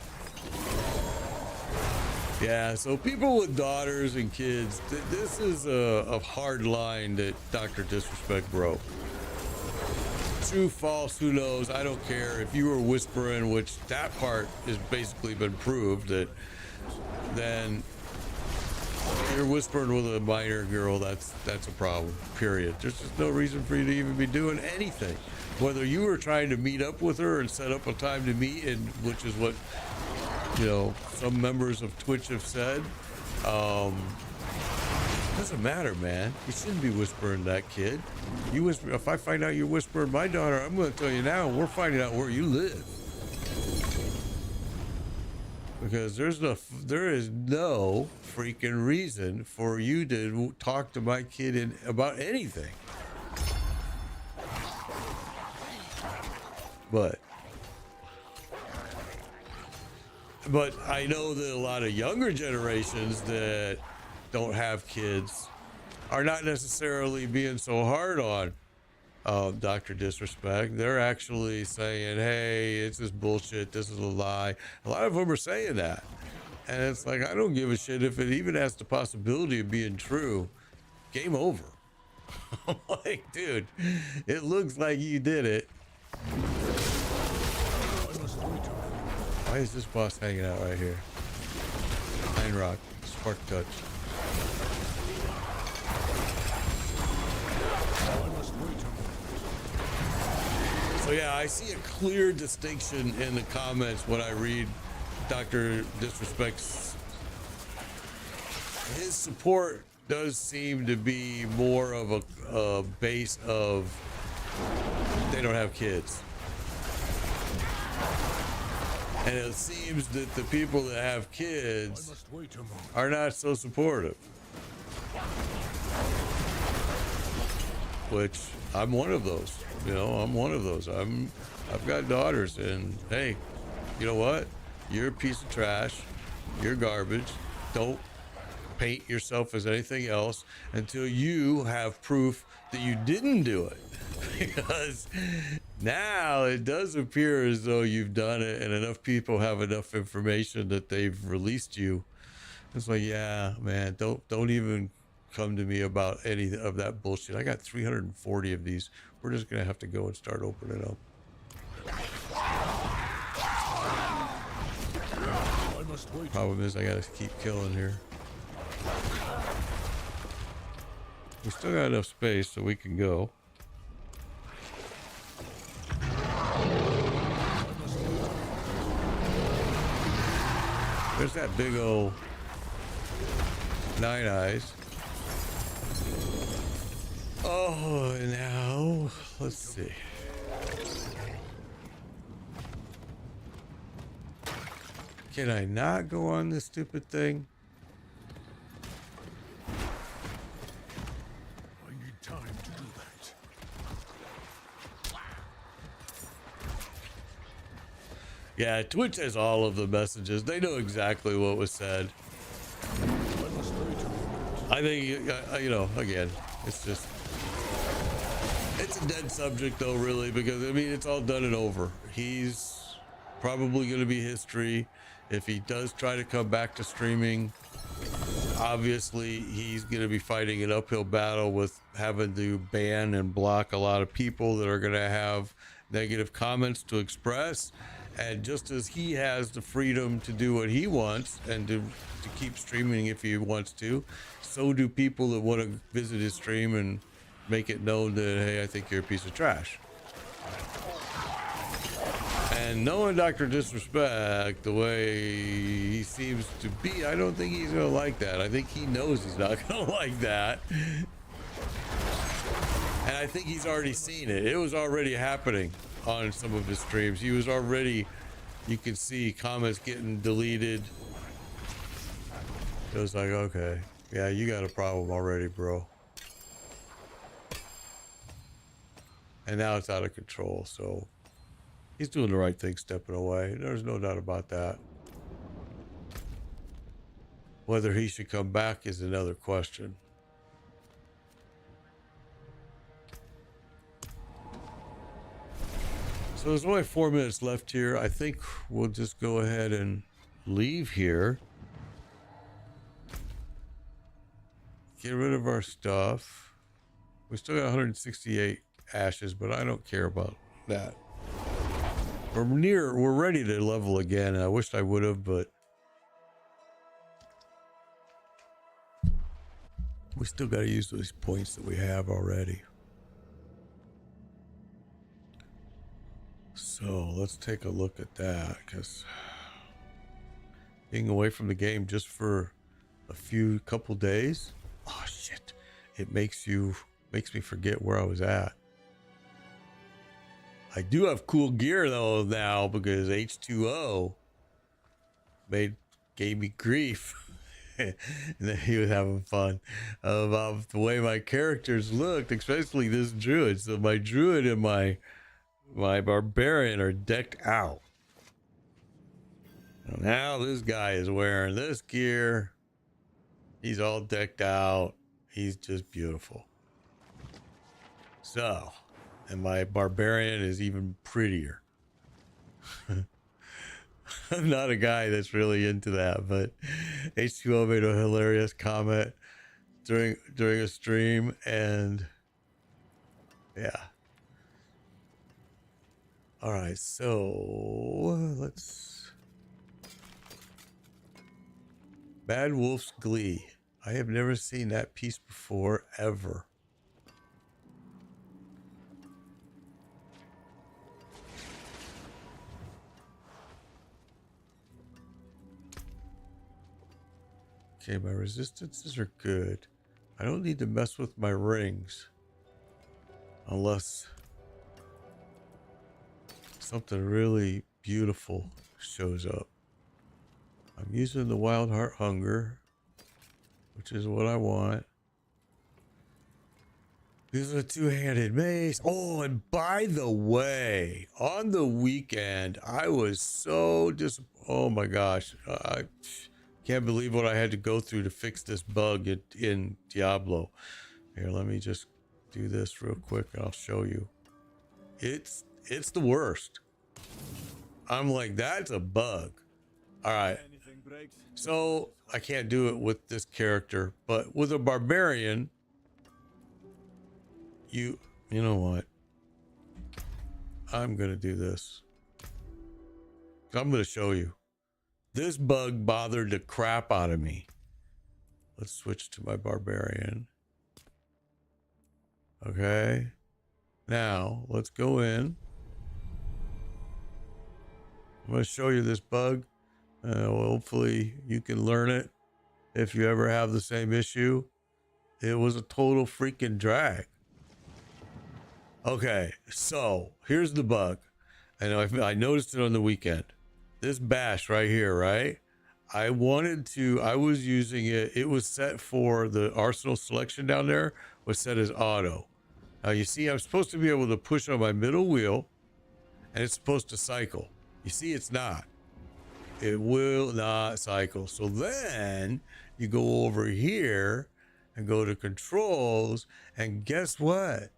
Yeah, so people with daughters and kids, this is a hard line that Dr. Disrespect broke. True, false, who knows? I don't care. If you were whispering, which that part has basically been proved, that then you're whispering with a minor girl, that's a problem, period. There's just no reason for you to even be doing anything. Whether you were trying to meet up with her and set up a time to meet, and which is what, you know, some members of Twitch have said, doesn't matter, man. You shouldn't be whispering that kid. You whisper. If I find out you're whispering my daughter, I'm going to tell you now, we're finding out where you live. Because there is no freaking reason for you to talk to my kid about anything. But I know that a lot of younger generations that don't have kids are not necessarily being so hard on Dr. Disrespect. They're actually saying, hey, it's just bullshit, this is a lie. A lot of them are saying that, and it's like, I don't give a shit if it even has the possibility of being true. Game over. I'm like, dude, it looks like you did it. Why is this boss hanging out right here? Pine Rock, Spark Touch. So yeah, I see a clear distinction in the comments when I read Dr. Disrespect's. His support does seem to be more of a base of they don't have kids. And it seems that the people that have kids are not so supportive. Which I'm one of those. You know, I'm one of those. I've got daughters, and hey, you know what? You're a piece of trash. You're garbage. Don't paint yourself as anything else until you have proof that you didn't do it. Because now it does appear as though you've done it, and enough people have enough information that they've released you. It's like, yeah, man, don't even come to me about any of that bullshit. I got 340 of these. We're just gonna have to go and start opening up. Problem is I gotta keep killing here. We still got enough space so we can go. There's that big old Nine Eyes. Oh, now let's see. Can I not go on this stupid thing?
I need time to do that.
Yeah, Twitch has all of the messages. They know exactly what was said. I think, you know, again, it's just, it's a dead subject though, really, because I mean, it's all done and over. He's probably going to be history. If he does try to come back to streaming, obviously he's going to be fighting an uphill battle with having to ban and block a lot of people that are going to have negative comments to express. And just as he has the freedom to do what he wants and to keep streaming if he wants to, so do people that want to visit his stream and make it known that, hey, I think you're a piece of trash. And knowing Dr. Disrespect the way he seems to be, I don't think he's gonna like that. I think he knows he's not gonna like that. And I think he's already seen it. It was already happening on some of his streams. He was already, you can see comments getting deleted. It was like, okay, yeah, you got a problem already, bro. And now it's out of control, so he's doing the right thing stepping away. There's no doubt about that. Whether he should come back is another question. So there's only 4 minutes left here. I think we'll just go ahead and leave here. Get rid of our stuff. We still got 168 ashes, but I don't care about that. We're ready to level again. I wished I would have, but we still got to use those points that we have already. So let's take a look at that, because being away from the game just for a couple days, oh shit, it makes me forget where I was at. I do have cool gear though now, because H2O gave me grief. And then he was having fun about the way my characters looked, especially this druid. So my druid and my barbarian are decked out. Now this guy is wearing this gear. He's all decked out. He's just beautiful. So, and my barbarian is even prettier. I'm not a guy that's really into that, but H2O made a hilarious comment during a stream, and Yeah. All right, so let's... Bad Wolf's Glee. I have never seen that piece before, ever. Okay, my resistances are good. I don't need to mess with my rings. Unless something really beautiful shows up. I'm using the Wild Heart Hunger, which is what I want. These are two-handed mace. Oh, and by the way, on the weekend, I was so oh my gosh. I can't believe what I had to go through to fix this bug in Diablo. Here, let me just do this real quick and I'll show you. It's the worst. I'm like, that's a bug. All right. So I can't do it with this character, but with a barbarian, you know what? I'm going to do this. I'm going to show you. This bug bothered the crap out of me. Let's switch to my barbarian. Okay. Now, let's go in. I'm going to show you this bug. Hopefully you can learn it if you ever have the same issue. It was a total freaking drag. Okay, so here's the bug. I noticed it on the weekend. This bash right here, right? I was using it. It was set for the arsenal selection down there, was set as auto. Now you see, I'm supposed to be able to push on my middle wheel and it's supposed to cycle. You see, it's not. It will not cycle. So then you go over here and go to controls, and guess what?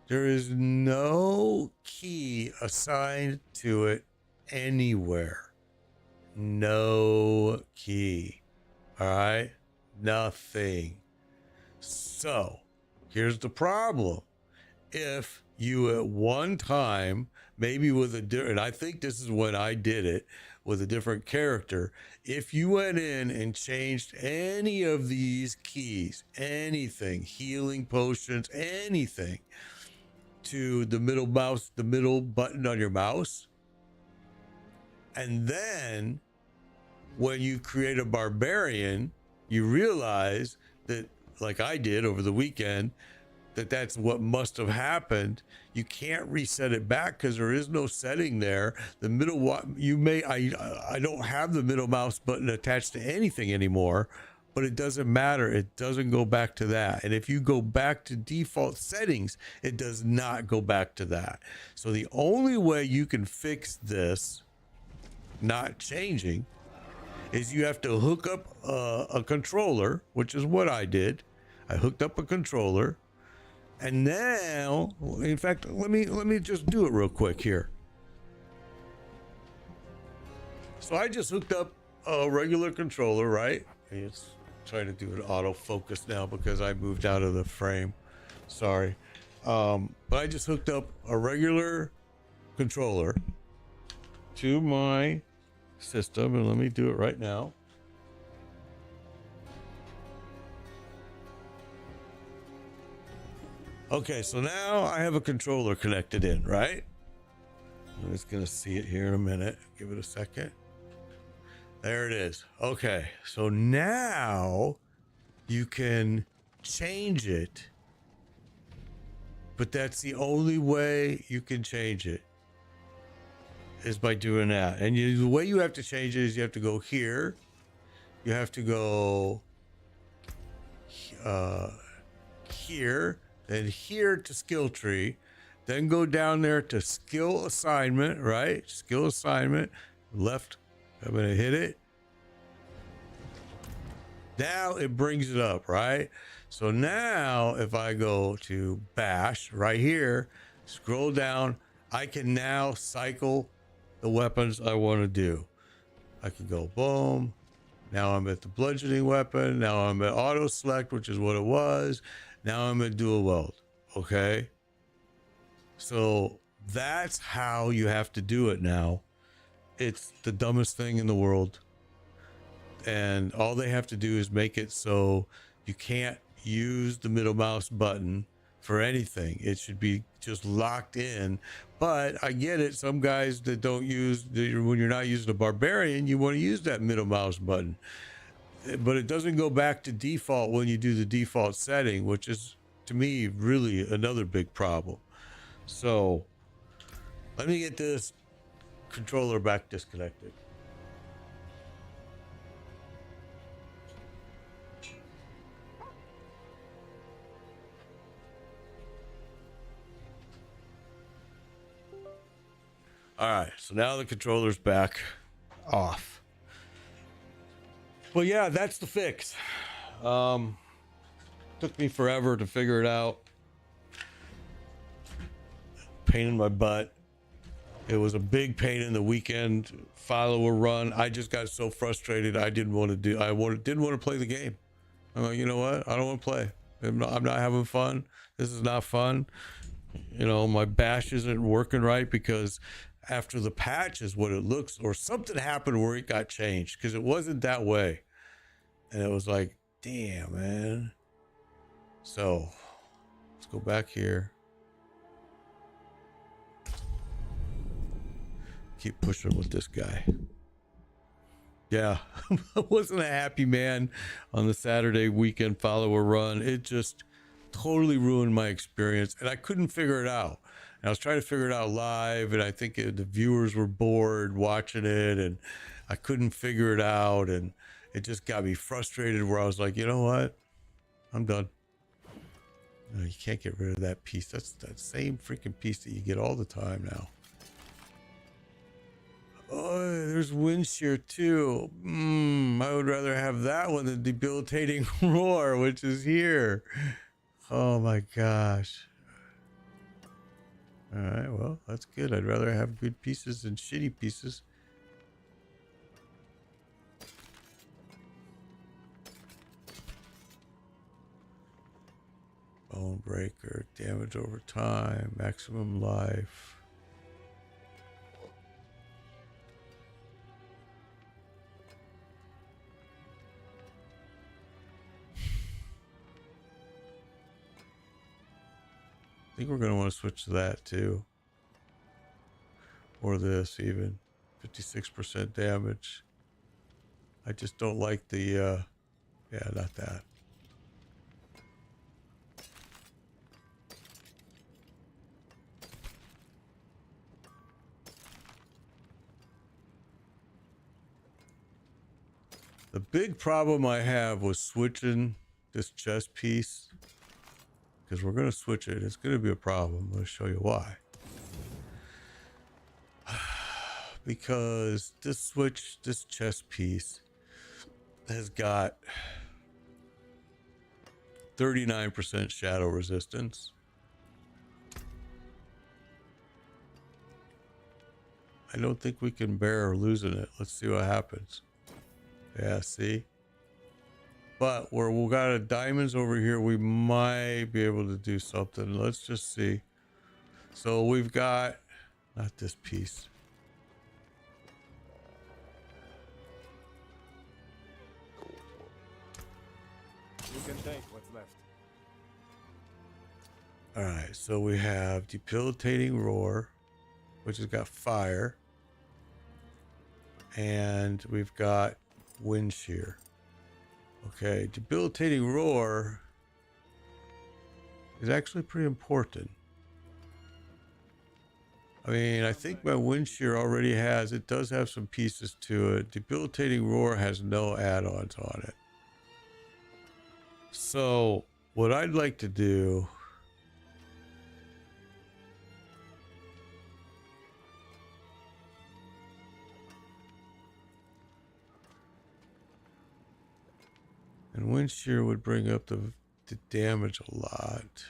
There is no key assigned to it anywhere. No key. All right? Nothing. So here's the problem. If you at one time, maybe with a different, and I think this is when I did it with a different character, if you went in and changed any of these keys, anything, healing potions, anything, to the middle mouse, the middle button on your mouse, and then when you create a barbarian, you realize that, like I did over the weekend, that's what must have happened. You can't reset it back because there is no setting there. The middle, I don't have the middle mouse button attached to anything anymore, but it doesn't matter. It doesn't go back to that. And if you go back to default settings, it does not go back to that. So the only way you can fix this not changing is you have to hook up a controller, which is what I did. I hooked up a controller. And now, in fact, let me just do it real quick here. So I just hooked up a regular controller, right? It's trying to do an autofocus now because I moved out of the frame. Sorry. But I just hooked up a regular controller to my system, and let me do it right now. Okay, so now I have a controller connected in, right? I'm just gonna see it here in a minute. Give it a second. There it is. Okay, so now you can change it, but that's the only way you can change it, is by doing that. And the way you have to change it is you have to go here. You have to go here. Then here to skill tree, then go down there to skill assignment, right? Skill assignment, left, I'm gonna hit it. Now it brings it up, right? So now if I go to bash right here, scroll down, I can now cycle the weapons I wanna do. I can go boom. Now I'm at the bludgeoning weapon. Now I'm at auto select, which is what it was. Now I'm at dual weld. Okay. So that's how you have to do it now. It's the dumbest thing in the world. And all they have to do is make it so you can't use the middle mouse button for anything. It should be just locked in. But I get it. Some guys that don't use, when you're not using a barbarian, you want to use that middle mouse button. But it doesn't go back to default when you do the default setting, which is, to me, really another big problem. So let me get this controller back disconnected. All right, so now the controller's back off. Well, yeah, that's the fix. Took me forever to figure it out. Pain in my butt. It was a big pain in the weekend follower run. I just got so frustrated. I didn't want to didn't want to play the game. I'm like, you know what? I don't want to play. I'm not having fun. This is not fun. You know, my bash isn't working right because after the patch is what it looks, or something happened where it got changed, because it wasn't that way. And it was like, damn, man. So let's go back here. Keep pushing with this guy. Yeah, I wasn't a happy man on the Saturday weekend follower run. It just totally ruined my experience, and I couldn't figure it out. And I was trying to figure it out live, and I think the viewers were bored watching it, and I couldn't figure it out, and it just got me frustrated where I was like, you know what? I'm done. No, you can't get rid of that piece. That's that same freaking piece that you get all the time now. Oh, there's wind shear too. I would rather have that one than debilitating roar, which is here. Oh my gosh. All right, well, that's good. I'd rather have good pieces than shitty pieces. Bone breaker, damage over time, maximum life. I think we're going to want to switch to that too. Or this even. 56% damage. I just don't like the, yeah, not that. The big problem I have was switching this chest piece, because we're going to switch it. It's going to be a problem. I'm going to show you why. Because this chest piece has got 39% shadow resistance. I don't think we can bear losing it. Let's see what happens. Yeah, see? But where we got a diamonds over here, we might be able to do something. Let's just see. So we've got, not this piece.
You can take what's left.
All right, so we have debilitating roar, which has got fire, and we've got wind shear. Okay, debilitating roar is actually pretty important. I mean, I think my wind shear already has, it does have some pieces to it. Debilitating roar has no add-ons on it. So what I'd like to do and wind shear would bring up the damage a lot.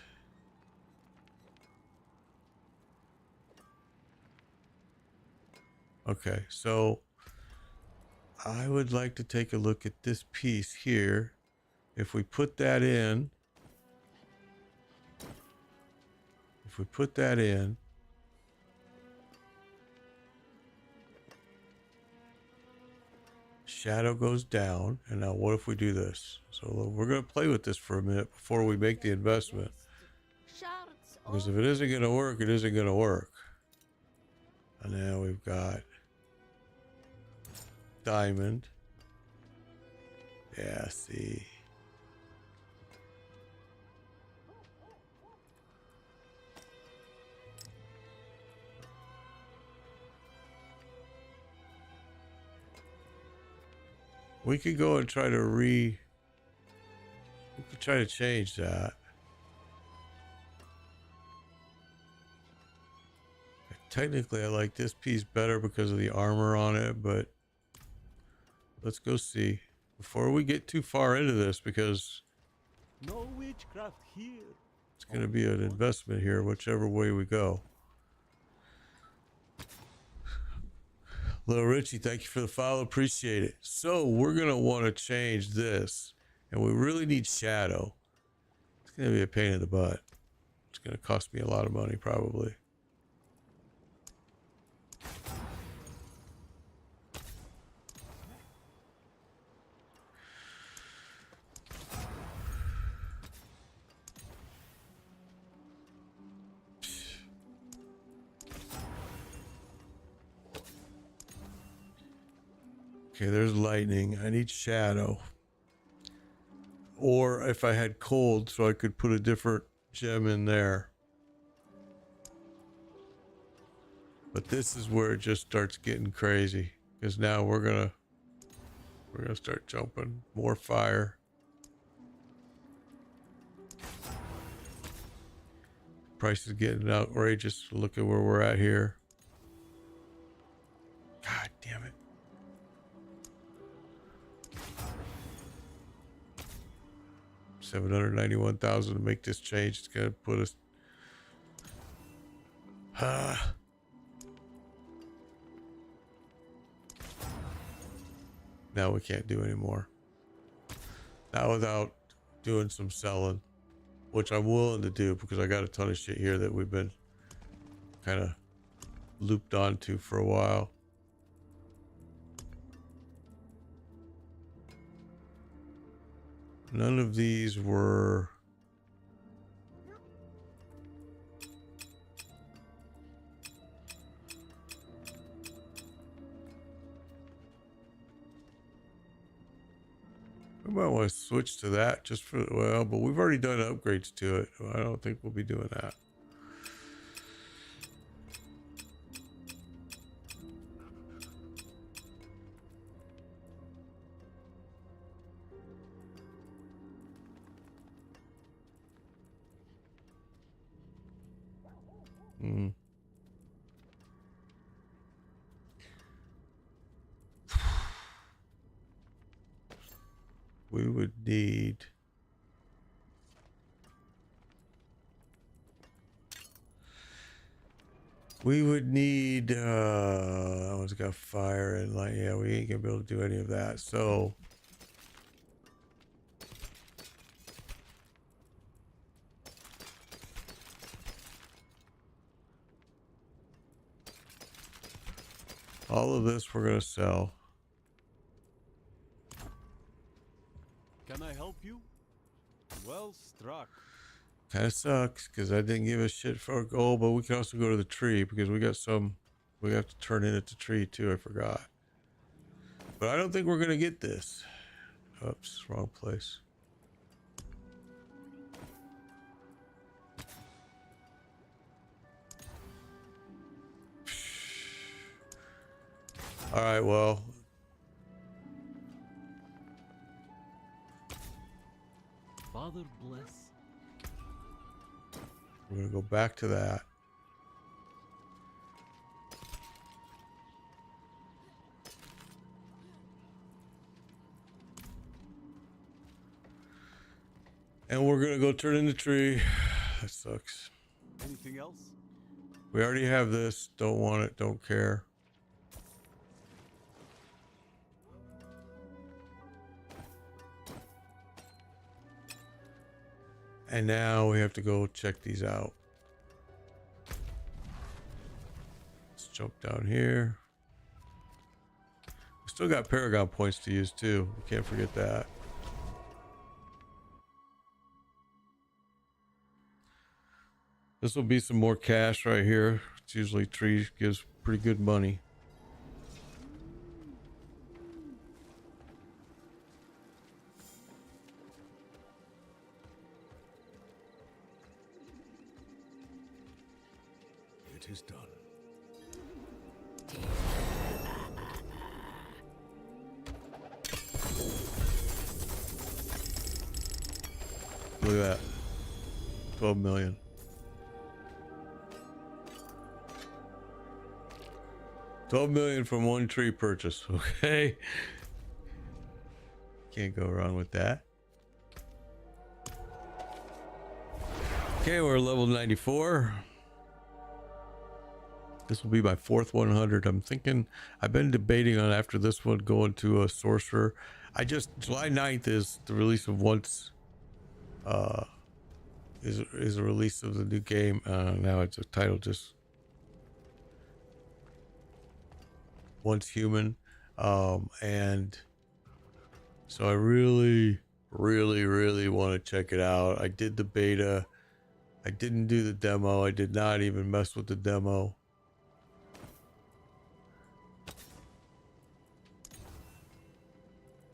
Okay, so I would like to take a look at this piece here. If we put that in, Shadow goes down. And now what if we do this? So we're going to play with this for a minute before we make the investment. Because if it isn't going to work, it isn't going to work. And now we've got diamond. Yeah, see. We could go and try to we could try to change that. Technically, I like this piece better because of the armor on it, but let's go see before we get too far into this, because
No witchcraft here.
it's going to be an investment here, whichever way we go. Little Richie, thank you for the follow. Appreciate it. So we're going to want to change this, and we really need shadow. It's going to be a pain in the butt. It's going to cost me a lot of money, probably. Okay, there's lightning. I need shadow. Or if I had cold, so I could put a different gem in there. But this is where it just starts getting crazy, because now we're gonna start jumping. More fire. Price is getting outrageous. Look at where we're at here. God damn it. $791,000 to make this change. It's gonna put us. Now we can't do anymore. Not without doing some selling, which I'm willing to do because I got a ton of shit here that we've been kind of looped onto for a while. None of these were. We might want to switch to that just for, well, but we've already done upgrades to it. I don't think we'll be doing that. We would need. That one's got fire and light. Yeah, we ain't gonna be able to do any of that. So all of this we're gonna sell.
Can I help you? Well struck.
Kind of sucks because I didn't give a shit for gold, but we can also go to the tree because we got some. We have to turn in at the tree too. I forgot, but I don't think we're gonna get this. Oops, wrong place. All right, well.
Father bless.
We're gonna go back to that. And we're gonna go turn in the tree. That sucks.
Anything else?
We already have this. Don't want it. Don't care. And now we have to go check these out. Let's jump down here. We Still got Paragon points to use too. You can't forget that. This will be some more cash right here. It's usually tree gives pretty good money.
It is done.
Look at that. 12 million. $12 million from one tree purchase. Okay. Can't go wrong with that. Okay, we're level 94. This will be my fourth 100. I'm thinking, I've been debating on after this one going to a sorcerer. July 9th is the release of once, is a release of the new game. Now it's a title just Once Human. And so I really want to check it out. I did the beta. I didn't do the demo. I did not even mess with the demo.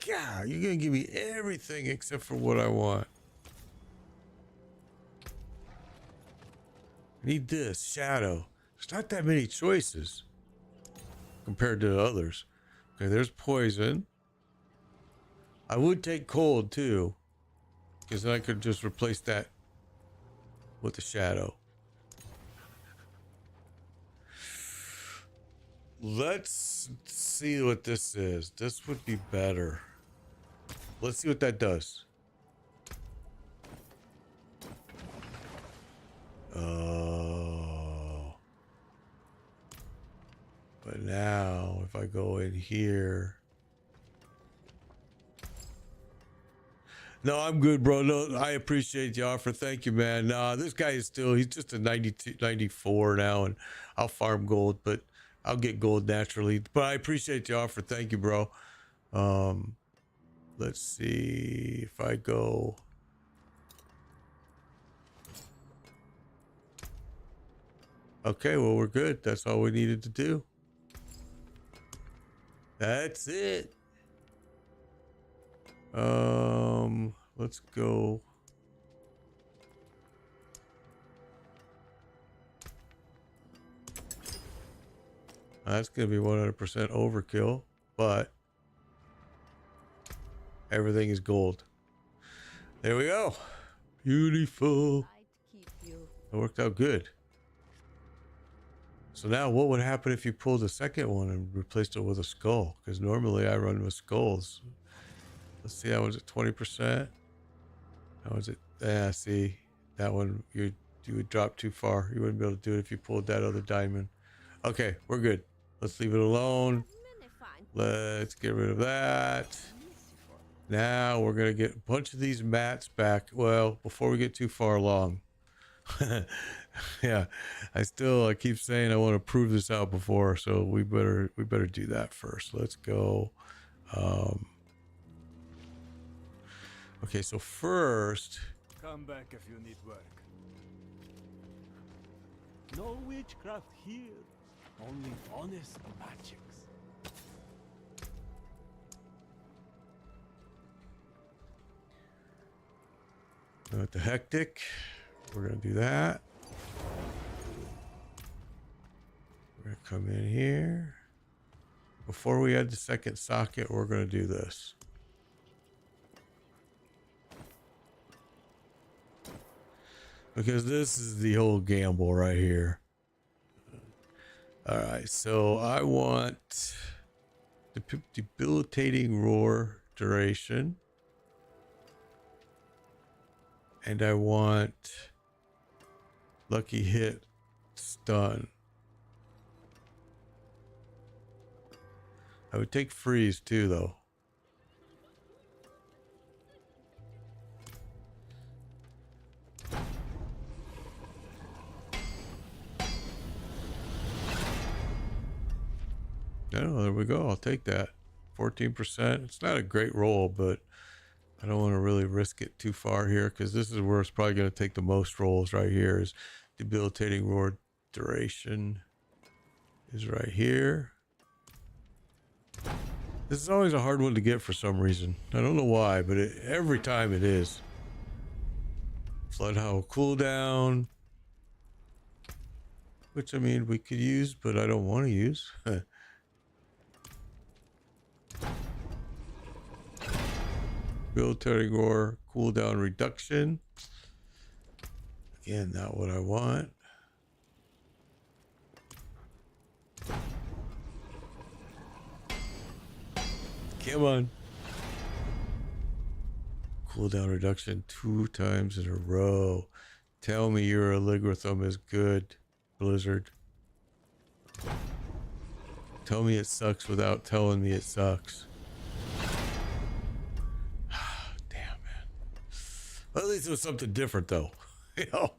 God, you're gonna give me everything except for what I want. I need this shadow. There's not that many choices compared to the others. Okay, there's poison. I would take cold too, because then I could just replace that with the shadow. Let's see what this is. This would be better. Let's see what that does. Oh. But now, if I go in here. No, I'm good, bro. No, I appreciate the offer. Thank you, man. Nah, this guy is still, he's just a 92, 94 now, and I'll farm gold, but I'll get gold naturally. But I appreciate the offer. Thank you, bro. Let's see if I go. Okay, well, we're good. That's all we needed to do. That's it. Let's go. That's gonna be 100% overkill, but everything is gold. There we go. Beautiful. It worked out good. So now what would happen if you pulled the second one and replaced it with a skull? Because normally I run with skulls. Let's see, how was it? 20%? How was it? Yeah, see, that one you would drop too far. You wouldn't be able to do it if you pulled that other diamond. Okay, we're good. Let's leave it alone. Let's get rid of that. Now we're gonna get a bunch of these mats back. Well, before we get too far along. Yeah, I keep saying I want to prove this out before, so we better do that first. Let's go. Okay, so first,
Come back if you need work. No witchcraft here. Only honest magics.
with the hectic, we're gonna do that. We're gonna come in here. Before we add the second socket, we're gonna do this. Because this is the whole gamble right here. All right, so I want debilitating roar duration. And I want lucky hit stun. I would take freeze too, though. Oh, there we go. I'll take that. 14%. It's not a great roll, but I don't want to really risk it too far here because this is where it's probably going to take the most rolls right here. Is debilitating roar duration is right here. This is always a hard one to get for some reason. I don't know why, but every time it is. Flood Howl cooldown, which I mean we could use, but I don't want to use. Debilitating roar cooldown reduction. Again, not what I want. Come on. Cooldown reduction 2 times in a row. Tell me your algorithm is good, Blizzard. Tell me it sucks without telling me it sucks. Damn, man. Well, at least it was something different, though. You know?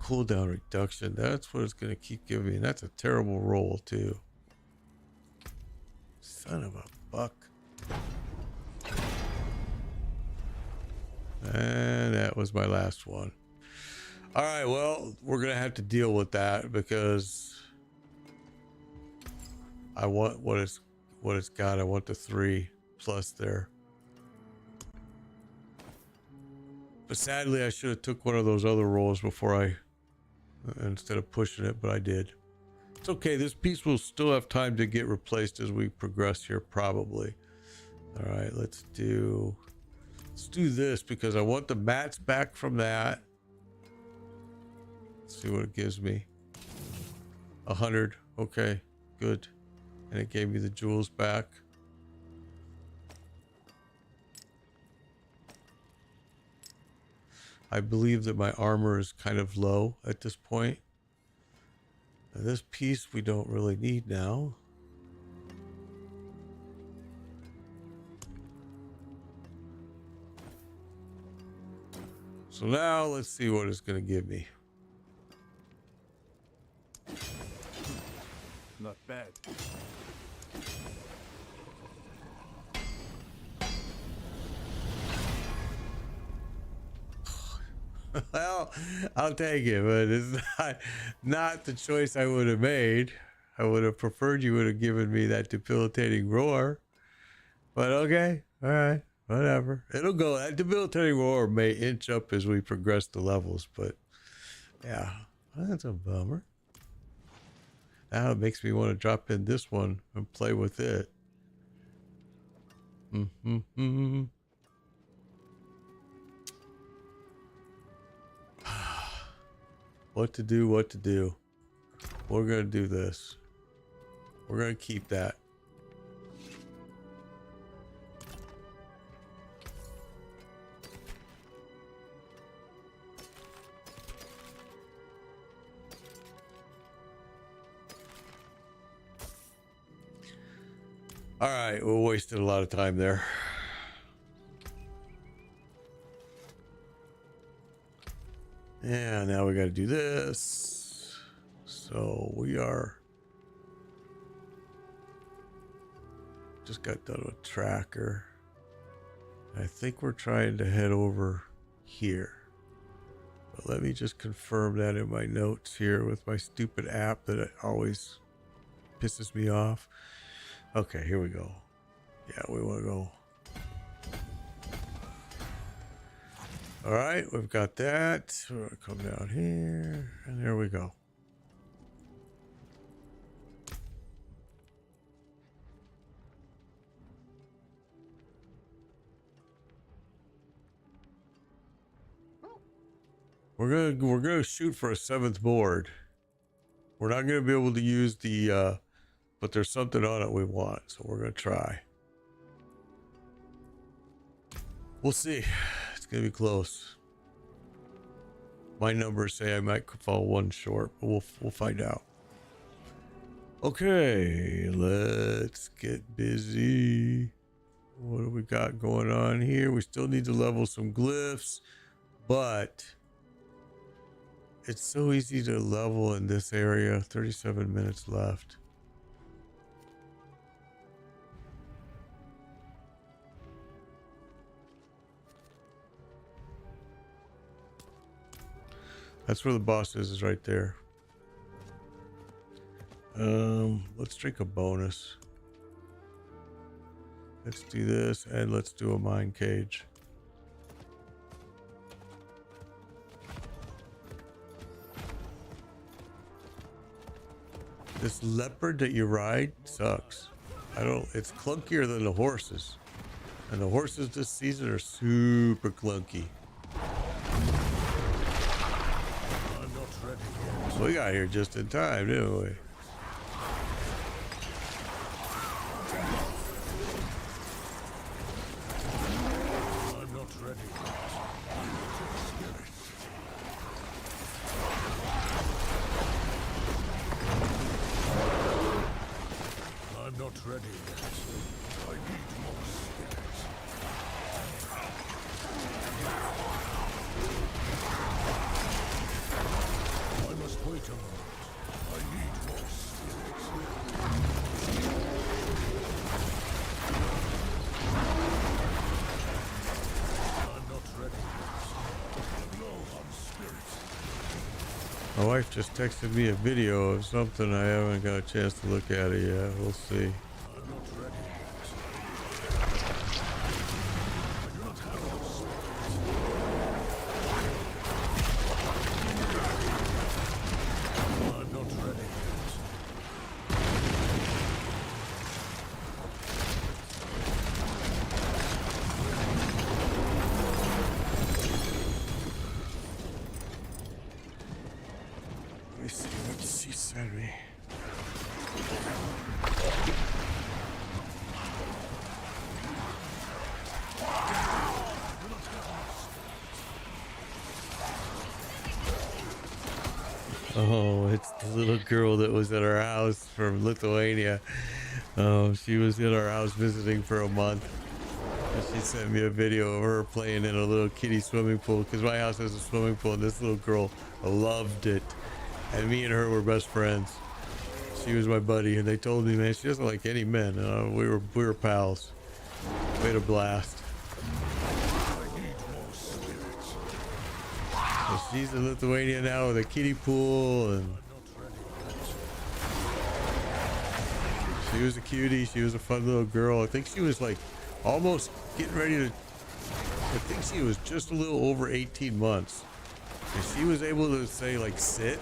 Cooldown reduction. That's what it's going to keep giving me. And that's a terrible roll, too. Son of a buck. And that was my last one. All right, well, we're going to have to deal with that because I want what it's got. I want the 3 plus there. But sadly, I should have took one of those other rolls before instead of pushing it, but I did. It's okay. This piece will still have time to get replaced as we progress here, probably. All right, let's do this because I want the mats back from that. Let's see what it gives me. 100. Okay, good. And it gave me the jewels back. I believe that my armor is kind of low at this point. Now, this piece we don't really need now. So now let's see what it's going to give me.
Not bad.
Well, I'll take it, but it's not the choice I would have made. I would have preferred you would have given me that debilitating roar. But okay, all right, whatever. It'll go. That debilitating roar may inch up as we progress the levels, but yeah, that's a bummer. Now it makes me want to drop in this one and play with it. What to do, what to do. We're going to do this. We're going to keep that. All right, we wasted a lot of time there. Yeah, now we got to do this. So we are just got done with tracker. I think we're trying to head over here. But let me just confirm that in my notes here with my stupid app that always pisses me off. Okay, here we go. Yeah, we want to go. All right, we've got that. We're going to come down here, and there we go. We're gonna shoot for a 7th board. We're not gonna be able to use the but there's something on it we want, so we're gonna try. We'll see. It's gonna be close. My numbers say I might fall 1 short, but we'll find out. Okay, let's get busy. What do we got going on here? We still need to level some glyphs, but It's so easy to level in this area. 37 minutes left. That's where the boss is right there. Let's drink a bonus. Let's do this, and let's do a mine cage. This leopard that you ride sucks. It's clunkier than the horses. And the horses this season are super clunky.
I'm not ready yet.
We got here just in time, didn't we?
I'm not ready yet. I'm not ready yet. I need more spirit. I must wait a moment. I need more spirit. I'm not ready yet. Low on spirit.
My wife just texted me a video of something. I haven't got a chance to look at it yet. We'll see.
I'm not ready yet. I do not have enough spirit. I'm not ready yet.
Let me see what she sent me. Oh, it's the little girl that was at our house from Lithuania. She was in our house visiting for a month. And she sent me a video of her playing in a little kiddie swimming pool because my house has a swimming pool and this little girl loved it. And me and her were best friends. She was my buddy, and they told me, man, she doesn't like any men. We were pals. We had a blast. So she's in Lithuania now with a kiddie pool, and she was a cutie. She was a fun little girl. I think she was like almost getting ready to. I think she was just a little over 18 months, and she was able to say like sit.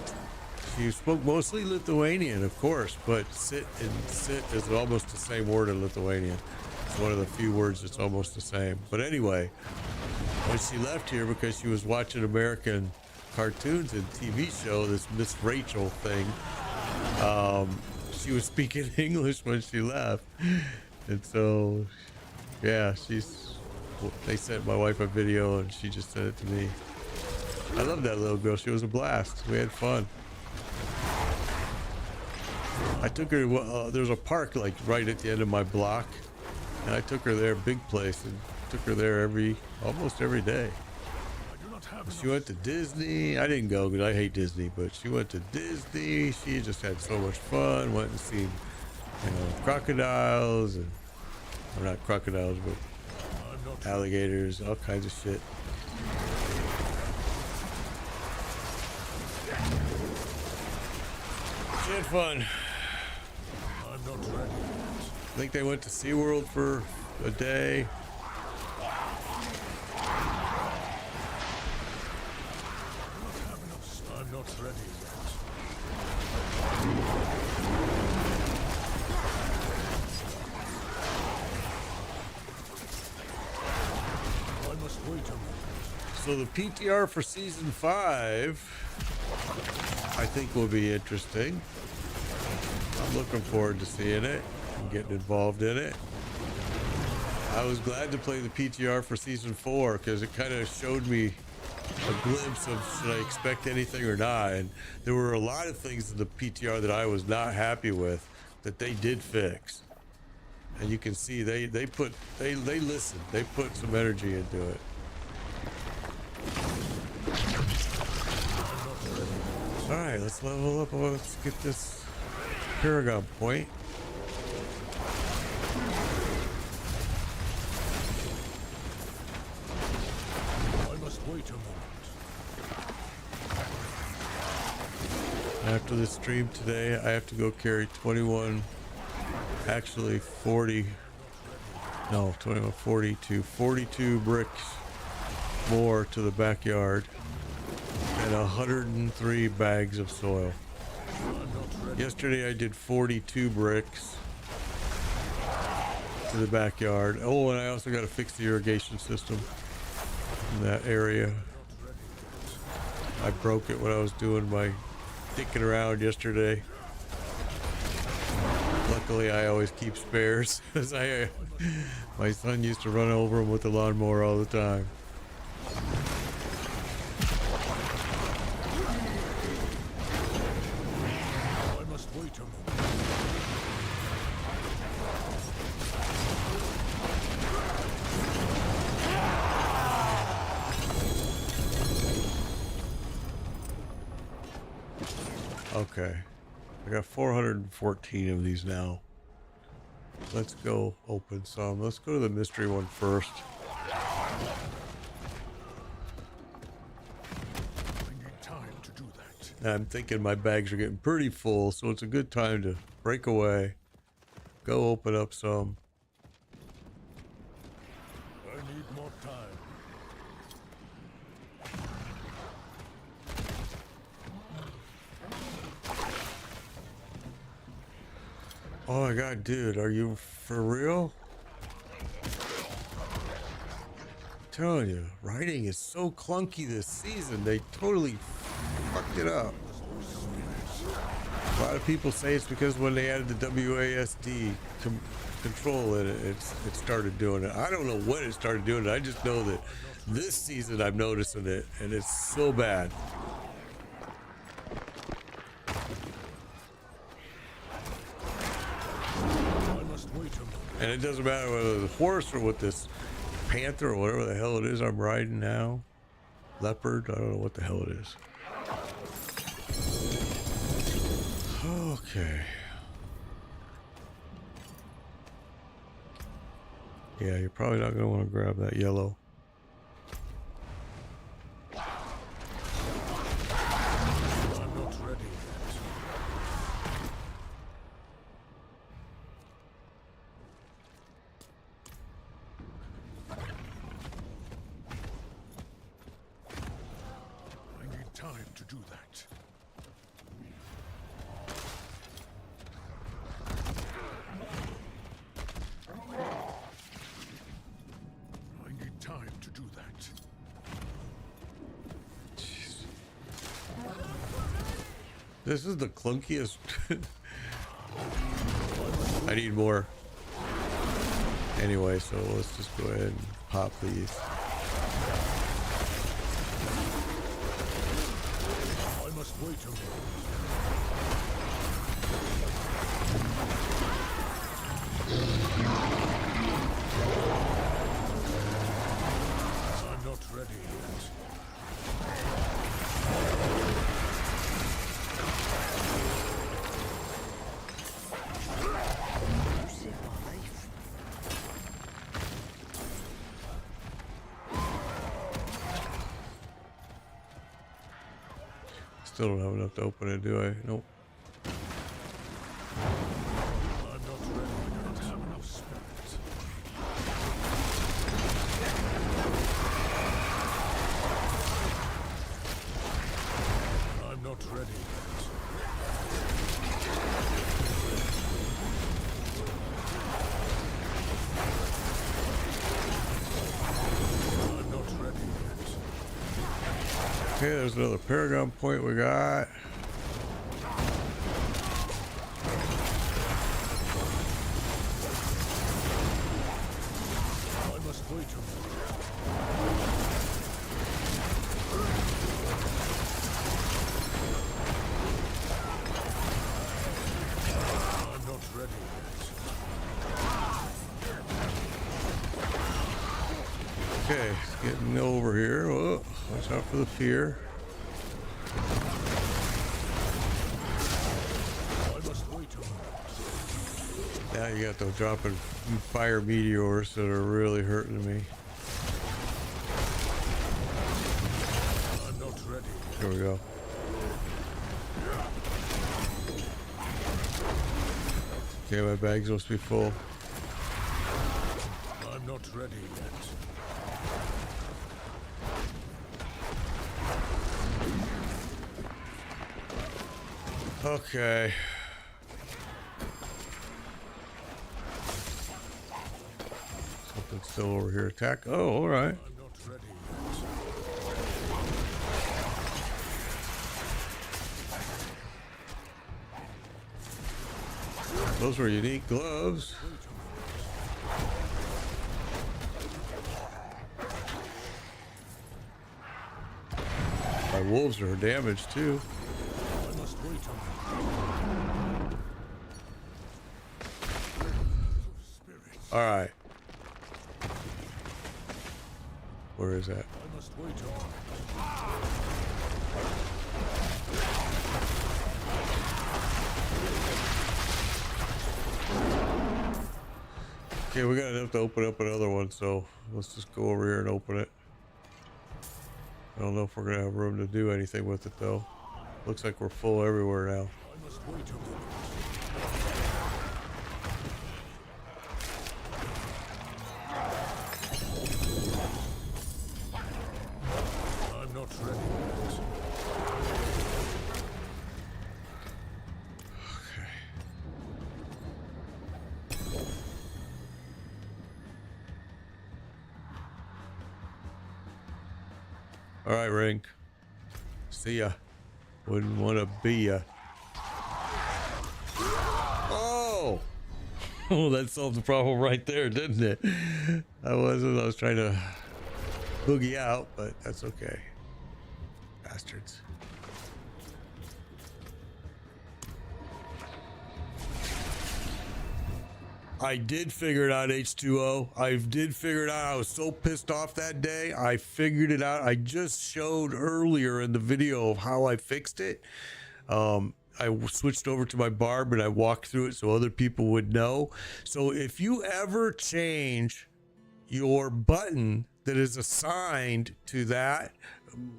She spoke mostly Lithuanian, of course, but sit is almost the same word in Lithuanian. It's one of the few words that's almost the same. But anyway, when she left here because she was watching American cartoons and TV show, this Miss Rachel thing, she was speaking English when she left. And so, yeah, they sent my wife a video and she just sent it to me. I love that little girl. She was a blast. We had fun. I took her, there's a park like right at the end of my block, and I took her there, big place, and took her there almost every day. She went to Disney. I didn't go because I hate Disney, but she went to Disney. She just had so much fun. Went and seen, crocodiles and, or not crocodiles, but alligators, all kinds of shit. She had fun.
I'm not ready.
I think they went to SeaWorld for a day.
I'm not ready yet. I must wait a moment.
So the PTR for season 5, I think will be interesting. I'm looking forward to seeing it and getting involved in it. I was glad to play the PTR for season 4 because it kind of showed me a glimpse of should I expect anything or not. And there were a lot of things in the PTR that I was not happy with that they did fix. And you can see they listened. They put some energy into it.
I'm not ready.
All right, let's level up. Let's get this Paragon point.
I must wait a moment.
After the stream today, I have to go carry 21, actually 40, no, 21, 42 bricks more to the backyard and 103 bags of soil. Yesterday I did 42 bricks to the backyard. Oh, and I also got to fix the irrigation system in that area. I broke it when I was doing my dicking around yesterday. Luckily, I always keep spares, as my son used to run over them with the lawnmower all the time.
I must wait a moment.
Okay, I got 414 of these now. Let's go open some. Let's go to the mystery one first.
I need time to do that.
I'm thinking my bags are getting pretty full, so it's a good time to break away. Go open up some.
I need more time.
Oh my god, dude, are you for real? I'm telling you, writing is so clunky this season. They totally fucked it up. A lot of people say it's because when they added the WASD control in it, it started doing it. I don't know when it started doing it. I just know that this season I'm noticing it, and it's so bad. And it doesn't matter whether the horse or with this panther or whatever the hell it is I'm riding now. Leopard, I don't know what the hell it is. Okay. Yeah, you're probably not going to want to grab that yellow.
I'm not ready yet. I need time to do that. I need time to do that.
Jeez. This is the clunkiest. I need more. Anyway, so let's just go ahead and pop these.
I must wait a moment. I'm not ready yet.
Still don't have enough to open it, do I? Nope.
I'm not ready. I don't have enough spirit. I'm not ready yet. I'm not ready yet.
Okay, there's another Paragon point we got.
I must wait a moment. I'm not ready yet.
Okay, it's getting over here. Whoa, watch out for the pier. Now you got those dropping fire meteors that are really hurting me.
I'm not ready.
Here we go. Okay, my bag's supposed to be full.
I'm not ready yet.
Okay. Something's still over here. Attack. Oh, all right.
I'm not ready yet.
Those were unique gloves. My wolves are damaged too.
I must wait a minute.
All right. Where is that?
I must wait a minute.
Okay, we're gonna have to open up another one, so let's just go over here and open it. I don't know if we're gonna have room to do anything with it though. Looks like we're full everywhere now.
I must wait a minute. I'm not ready yet.
Okay. All right, Ring. See ya. Wouldn't want to be ya. Oh! Oh, that solved the problem right there, didn't it? I was trying to boogie out, but that's okay. Bastards. I did figure it out, H2O. I did figure it out. I was so pissed off that day. I figured it out. I just showed earlier in the video of how I fixed it. I switched over to my barb and I walked through it so other people would know. So if you ever change your button that is assigned to that,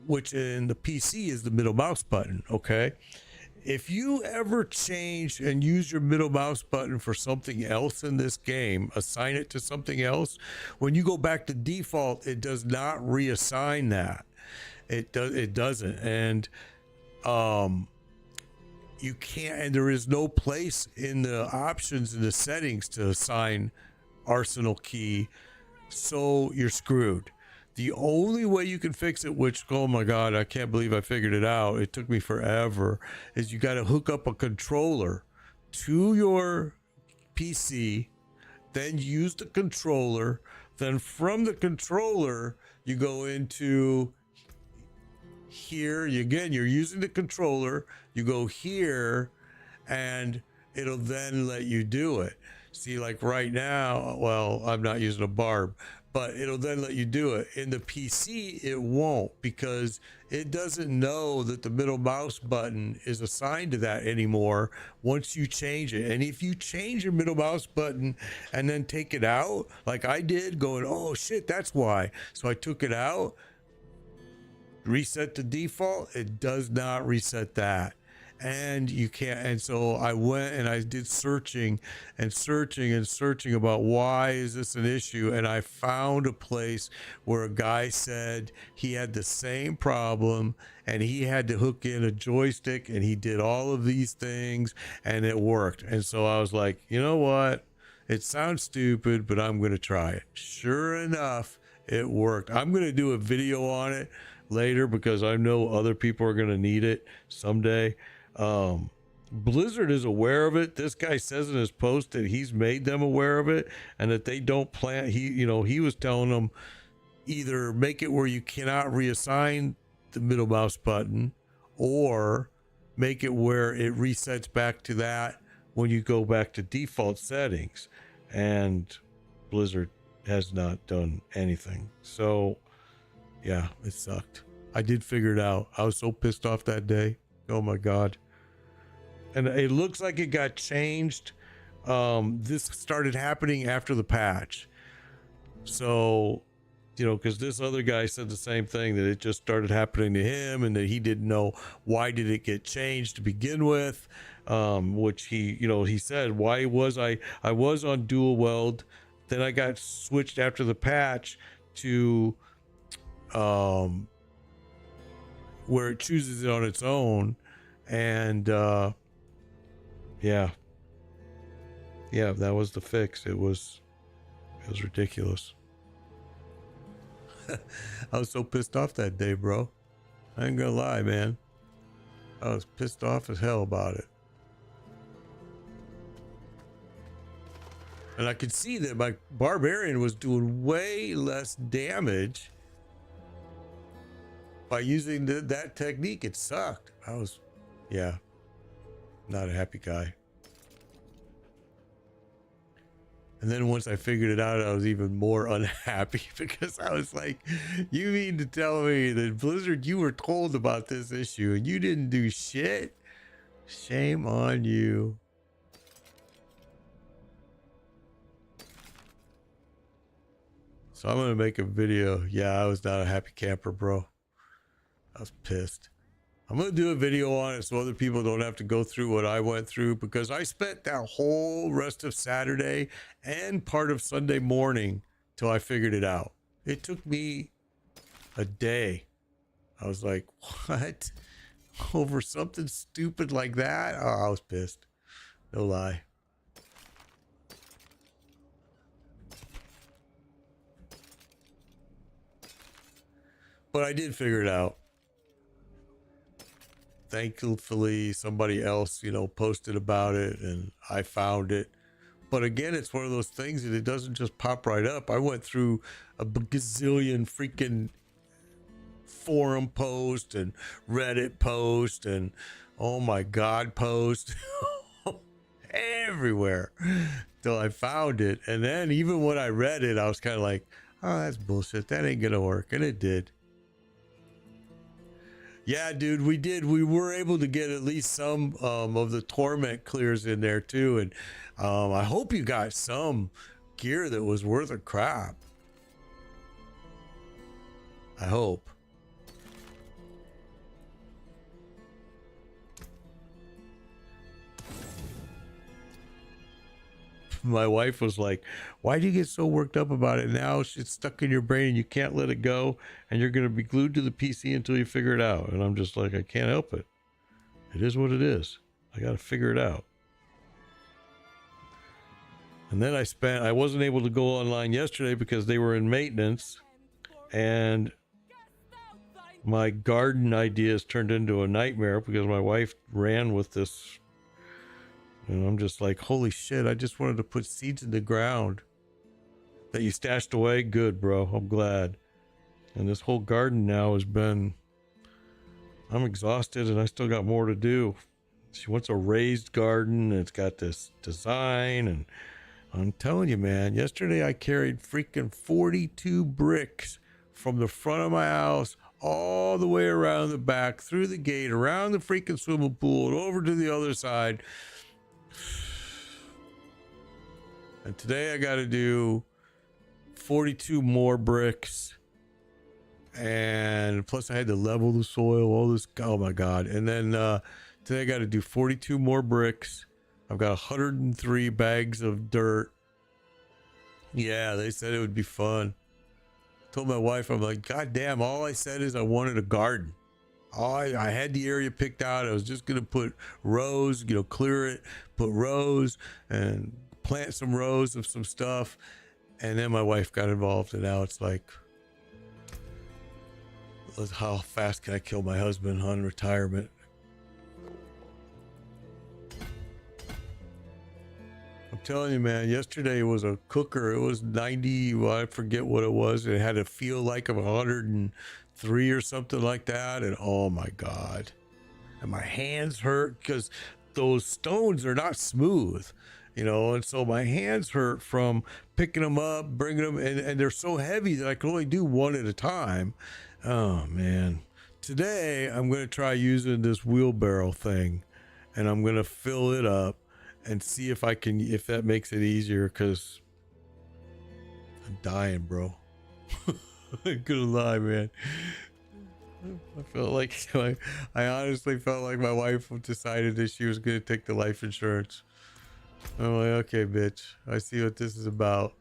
which in the PC is the middle mouse button, okay? If you ever change and use your middle mouse button for something else in this game, assign it to something else, when you go back to default, it does not reassign that. It doesn't. And you can't, and there is no place in the options in the settings to assign arsenal key, so you're screwed. The only way you can fix it, which, oh my God, I can't believe I figured it out. It took me forever, is you got to hook up a controller to your PC, then use the controller. Then from the controller, you go into here. Again, you're using the controller. You go here, and it'll then let you do it. See, like right now, well, I'm not using a barb, but it'll then let you do it. In the PC, it won't, because it doesn't know that the middle mouse button is assigned to that anymore once you change it. And if you change your middle mouse button and then take it out, like I did, going, oh shit, that's why. So I took it out, reset to default, it does not reset that. And you can't, and so I went and I did searching about why is this an issue, and I found a place where a guy said he had the same problem and he had to hook in a joystick and he did all of these things and it worked. And so I was like, you know what, it sounds stupid, but I'm gonna try it. Sure enough, it worked. I'm gonna do a video on it later because I know other people are gonna need it someday. Blizzard is aware of it. This guy says in his post that he's made them aware of it and that they don't plan. He was telling them either make it where you cannot reassign the middle mouse button, or make it where it resets back to that when you go back to default settings. And Blizzard has not done anything. So yeah, it sucked. I did figure it out. I was so pissed off that day. Oh my God. And it looks like it got changed this started happening after the patch. So, you know, because this other guy said the same thing, that it just started happening to him and that he didn't know why did it get changed to begin with. Which he, you know, he said, why was I was on dual weld, then I got switched after the patch to where it chooses it on its own. And yeah, that was the fix. It was ridiculous. I was so pissed off that day, bro. I ain't gonna lie, man. I was pissed off as hell about it. And I could see that my barbarian was doing way less damage by using that technique. It sucked. I was, yeah, not a happy guy. And then once I figured it out, I was even more unhappy because I was like, you mean to tell me that Blizzard, you were told about this issue and you didn't do shit? Shame on you. So I'm going to make a video. Yeah, I was not a happy camper, bro. I was pissed. I'm going to do a video on it so other people don't have to go through what I went through, because I spent that whole rest of Saturday and part of Sunday morning till I figured it out. It took me a day. I was like, what? Over something stupid like that? Oh, I was pissed. No lie. But I did figure it out. Thankfully, somebody else, you know, posted about it and I found it. But again, it's one of those things that it doesn't just pop right up. I went through a gazillion freaking forum post and Reddit post and oh my God post everywhere till I found it. And then even when I read it, I was kind of like, oh, that's bullshit. That ain't gonna work. And it did. Yeah, dude, we did. We were able to get at least some of the torment clears in there too. And I hope you got some gear that was worth a crap. I hope. My wife was like, why do you get so worked up about it now? It's stuck in your brain and you can't let it go, and you're going to be glued to the PC until you figure it out. And I'm just like, I can't help it. It is what it is. I got to figure it out. And then I wasn't able to go online yesterday because they were in maintenance, and my garden ideas turned into a nightmare because my wife ran with this. And I'm just like, holy shit, I just wanted to put seeds in the ground that you stashed away. Good, bro. I'm glad. And this whole garden now has been, I'm exhausted and I still got more to do. She wants a raised garden and it's got this design. And I'm telling you, man, yesterday I carried freaking 42 bricks from the front of my house all the way around the back, through the gate, around the freaking swimming pool and over to the other side. And today I got to do 42 more bricks, and plus I had to level the soil, all this, oh my God. And then today I got to do 42 more bricks. I've got 103 bags of dirt. Yeah, they said it would be fun. Told my wife, I'm like, God damn, all I said is I wanted a garden. I had the area picked out. I was just going to put rows, you know, clear it, put rows and plant some rows of some stuff. And then my wife got involved, and now it's like, how fast can I kill my husband on retirement? I'm telling you, man, yesterday was a cooker. It was 90, well, I forget what it was. It had a feel like of 103 or something like that. And oh my God. And my hands hurt because those stones are not smooth, you know, and so my hands hurt from picking them up, bringing them, and they're so heavy that I can only do one at a time. Oh man. Today I'm going to try using this wheelbarrow thing, and I'm going to fill it up and see if I can, if that makes it easier, because I'm dying, bro. I'm gonna lie, man. I felt like I honestly felt like my wife decided that she was gonna take the life insurance. I'm like, okay, bitch, I see what this is about.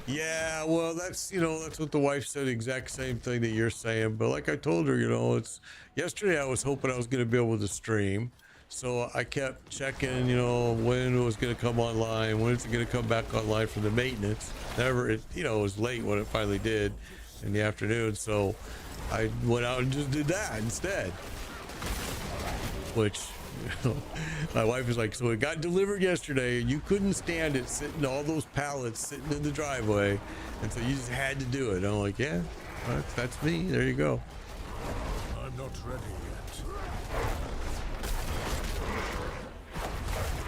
Yeah, well, that's, you know, that's what the wife said, exact same thing that you're saying. But like I told her, you know, it's yesterday I was hoping I was going to be able to stream. So I kept checking, you know, when it was going to come online, when it's going to come back online from the maintenance. Never, it, you know, it was late when it finally did in the afternoon. So I went out and just did that instead. Which, you know, my wife was like, so it got delivered yesterday and you couldn't stand it sitting, all those pallets sitting in the driveway, and so you just had to do it. I'm like, yeah, that's me. There you go.
I'm not ready yet.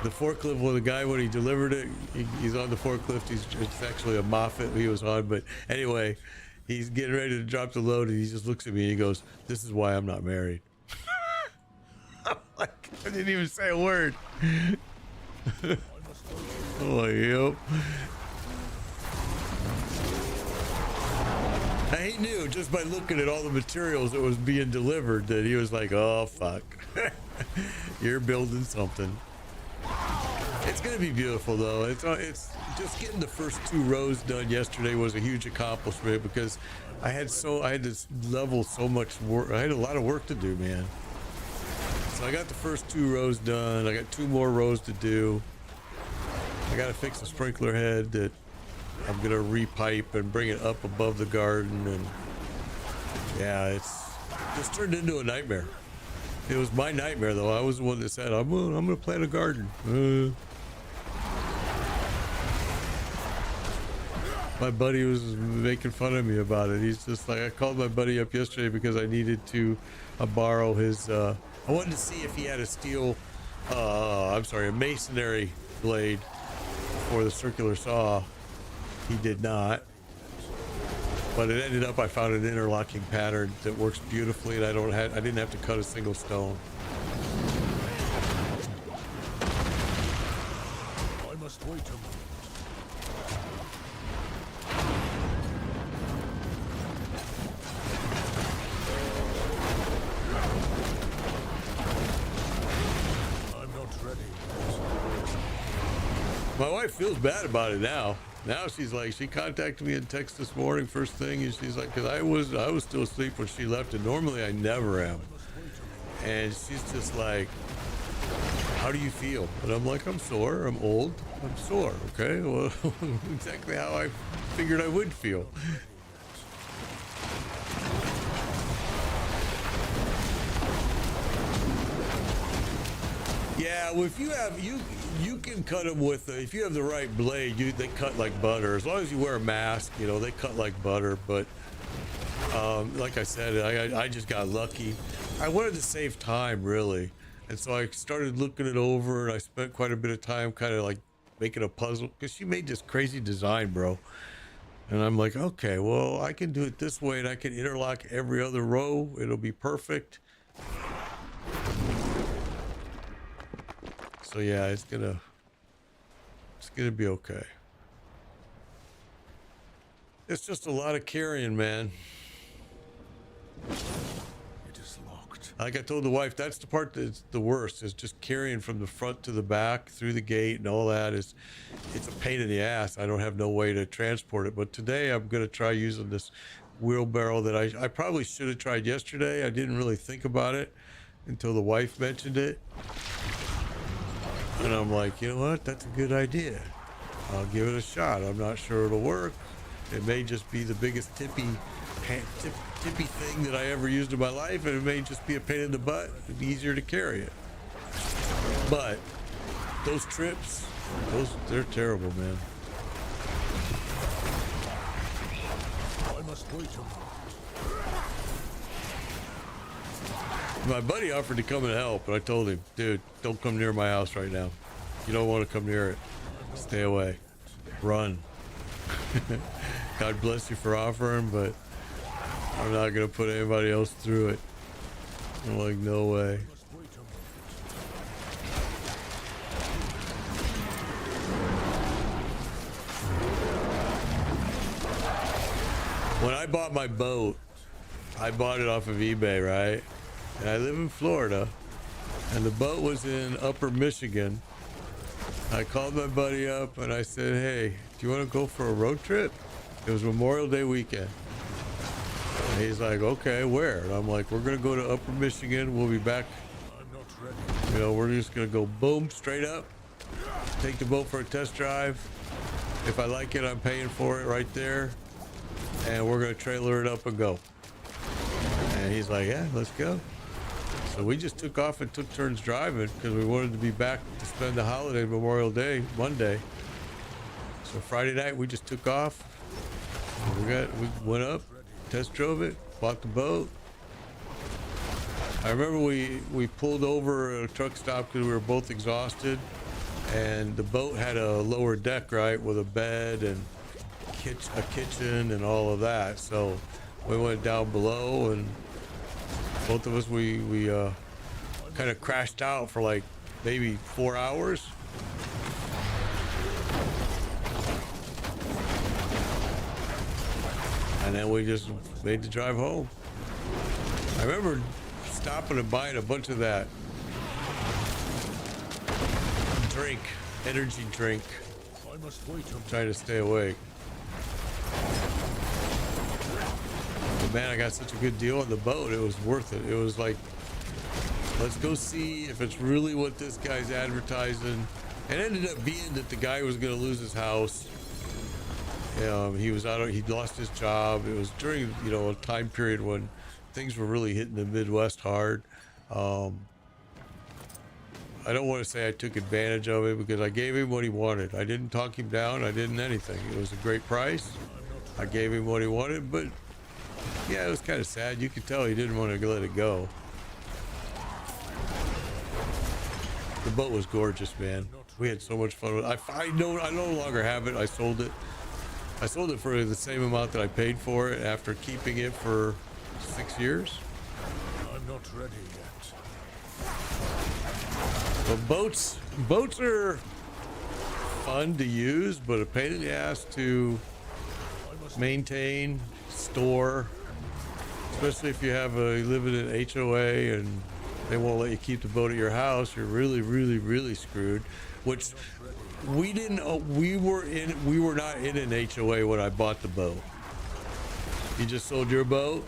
The forklift, well, the guy, when he delivered it, he's on the forklift. It's actually a Moffat he was on, but anyway, he's getting ready to drop the load and he just looks at me and he goes, this is why I'm not married. I'm like, I didn't even say a word. Oh, yep. He knew just by looking at all the materials that was being delivered that he was like, oh, fuck. You're building something. It's gonna be beautiful though. It's just getting the first 2 rows done yesterday was a huge accomplishment because I had to level so much work. I had a lot of work to do, man. So I got the first 2 rows done. I got 2 more rows to do. I got to fix the sprinkler head that I'm gonna repipe and bring it up above the garden, and yeah, it's just turned into a nightmare. It was my nightmare though. I was the one that said I'm gonna plant a garden. My buddy was making fun of me about it. He's just like, I called my buddy up yesterday because I needed to borrow his I wanted to see if he had a steel a masonry blade for the circular saw. He did not, but it ended up I found an interlocking pattern that works beautifully, and I didn't have to cut a single stone.
I must wait a moment. I'm not ready.
My wife feels bad about it now. Now she's like, she contacted me in text this morning first thing, and she's like, because I was still asleep when she left, and normally I never am. And she's just like, how do you feel? And I'm like, I'm sore, I'm old, I'm sore. Okay, well, exactly how I figured I would feel. Yeah, well, if you have, you can cut them with, if you have the right blade, they cut like butter. As long as you wear a mask, you know, they cut like butter. But like I said, I just got lucky. I wanted to save time, really. And so I started looking it over, and I spent quite a bit of time kind of like making a puzzle, because she made this crazy design, bro. And I'm like, okay, well, I can do it this way, and I can interlock every other row. It'll be perfect. So yeah, it's gonna be okay. It's just a lot of carrying, man.
It is locked.
Like I told the wife, that's the part that's the worst, is just carrying from the front to the back through the gate and all that. It's a pain in the ass. I don't have no way to transport it. But today I'm gonna try using this wheelbarrow that I probably should have tried yesterday. I didn't really think about it until the wife mentioned it. And I'm like, you know what? That's a good idea. I'll give it a shot. I'm not sure it'll work. It may just be the biggest tippy thing that I ever used in my life, and it may just be a pain in the butt. It'd be easier to carry it. But those trips, they're terrible, man.
I must wait a moment.
My buddy offered to come and help, but I told him, dude, don't come near my house right now. You don't want to come near it. Stay away. run. God bless you for offering, but I'm not gonna put anybody else through it. I'm like, no way. When I bought my boat, I bought it off of eBay, right? And I live in Florida, and the boat was in Upper Michigan. I called my buddy up and I said, hey, do you want to go for a road trip? It was Memorial Day weekend. And he's like, okay, where? And I'm like, we're going to go to Upper Michigan. We'll be back.
I'm not ready.
You know, we're just going to go boom, straight up. Take the boat for a test drive. If I like it, I'm paying for it right there. And we're going to trailer it up and go. And he's like, yeah, let's go. So we just took off and took turns driving because we wanted to be back to spend the holiday, Memorial Day, Monday. So Friday night we just took off. We went up, test drove it, bought the boat. I remember we pulled over at a truck stop because we were both exhausted, and the boat had a lower deck, right, with a bed and a kitchen and all of that. So we went down below, and both of us we kind of crashed out for like maybe 4 hours. And then we just made the drive home. I remember stopping and buying a bunch of that energy drink.
I must wait.
I'm trying to stay awake. But man, I got such a good deal on the boat. It was worth it. It was like, let's go see if it's really what this guy's advertising. It ended up being that the guy was going to lose his house. He was out. He lost his job. It was during, you know, a time period when things were really hitting the Midwest hard. I don't want to say I took advantage of it because I gave him what he wanted. I didn't talk him down. I didn't anything. It was a great price. I gave him what he wanted, but yeah, it was kind of sad. You could tell he didn't want to let it go. The boat was gorgeous, man. We had so much fun with it. I no longer have it. I sold it. I sold it for the same amount that I paid for it after keeping it for 6 years.
I'm not ready yet.
But boats are fun to use, but a pain in the ass to maintain, store, especially if you live in an HOA and they won't let you keep the boat at your house. You're really, really, really screwed. Which we were not in an HOA when I bought the boat. You just sold your boat?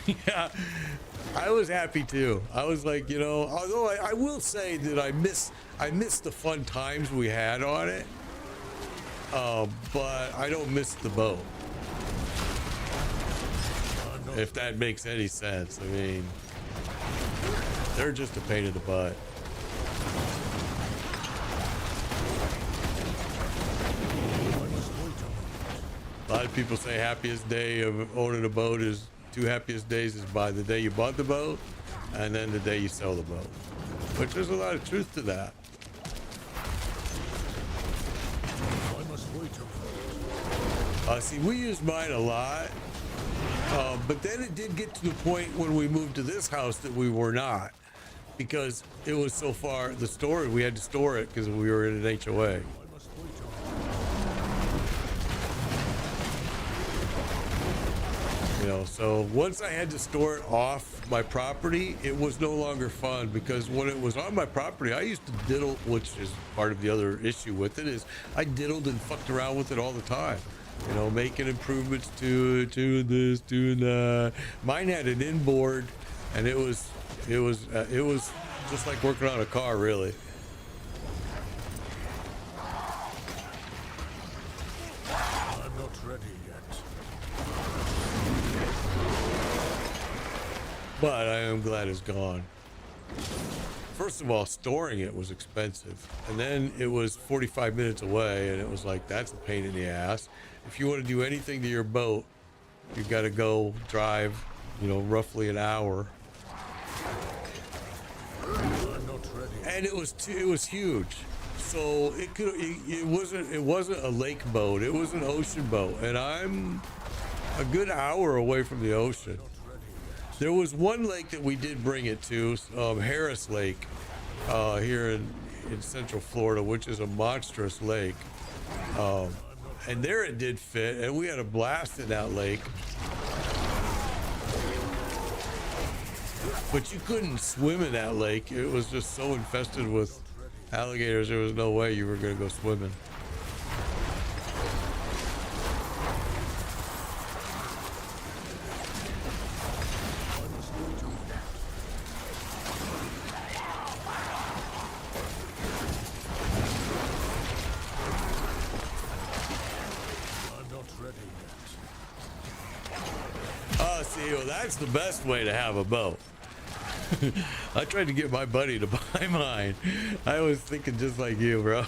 Yeah. I was happy too. I was like, you know, although I will say that I miss the fun times we had on it. But I don't miss the boat. If that makes any sense. I mean, they're just a pain in the butt. A lot of people say happiest day of owning a boat is two happiest days is by the day you bought the boat and then the day you sell the boat. But there's a lot of truth to that.
I must wait.
See, we used mine a lot, but then it did get to the point when we moved to this house that we were not, because it was so far we had to store it because we were in an HOA. You know, so once I had to store it off my property, it was no longer fun, because when it was on my property, I used to diddle, which is part of the other issue with it, is I diddled and fucked around with it all the time. You know, making improvements to it, doing this, doing that. Mine had an inboard, and it was just like working on a car, really.
I'm not ready yet.
But I am glad it's gone. First of all, storing it was expensive. And then it was 45 minutes away, and it was like, that's a pain in the ass. If you want to do anything to your boat, you've got to go drive, you know, roughly an hour.
I'm not ready.
And it was huge. So so it wasn't a lake boat, it was an ocean boat, and I'm a good hour away from the ocean. There was one lake that we did bring it to, Harris Lake, here in Central Florida, which is a monstrous lake. And there it did fit, and we had a blast in that lake. But you couldn't swim in that lake. It was just so infested with alligators, there was no way you were going to go swimming. That's the best way to have a boat. I tried to get my buddy to buy mine. I was thinking just like you, bro.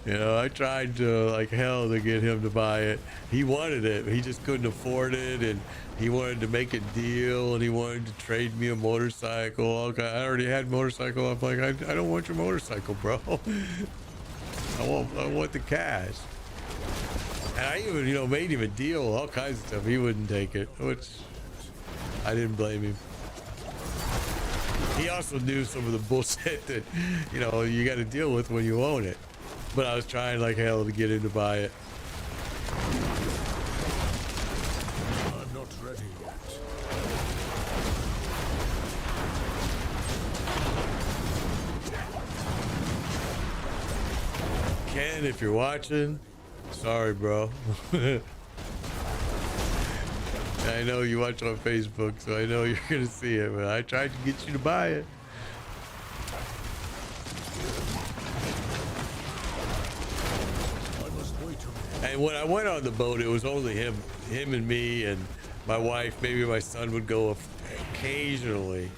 You know, I tried to like hell to get him to buy it. He wanted it, he just couldn't afford it, and he wanted to make a deal, and he wanted to trade me a motorcycle. Okay, I already had a motorcycle. I'm like, I don't want your motorcycle, bro. I want the cash. And I even, you know, made him a deal, all kinds of stuff. He wouldn't take it, which I didn't blame him. He also knew some of the bullshit that, you know, you got to deal with when you own it. But I was trying like hell to get him to buy it.
I'm not ready yet.
Ken, if you're watching, sorry, bro. I know you watch on Facebook, so I know you're gonna see it, but I tried to get you to buy it. And when I went on the boat, it was only him and me and my wife. Maybe my son would go occasionally.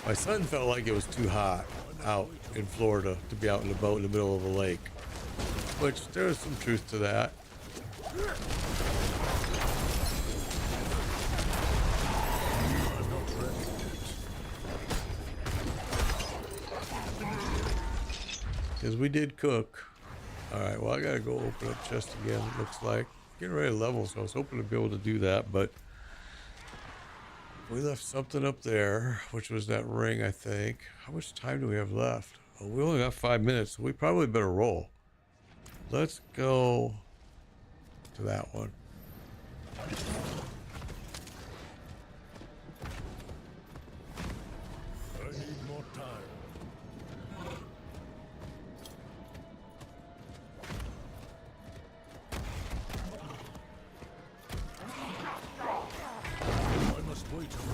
My son felt like it was too hot out in Florida to be out in the boat in the middle of a lake, which there is some truth to that. Because we did cook. All right, well, I gotta go open up chest again, it looks like. Getting ready to level, so I was hoping to be able to do that, but we left something up there, which was that ring, I think. How much time do we have left? Oh, we only got 5 minutes, so we probably better roll. Let's go to that one.
I need more time. I must wait a minute.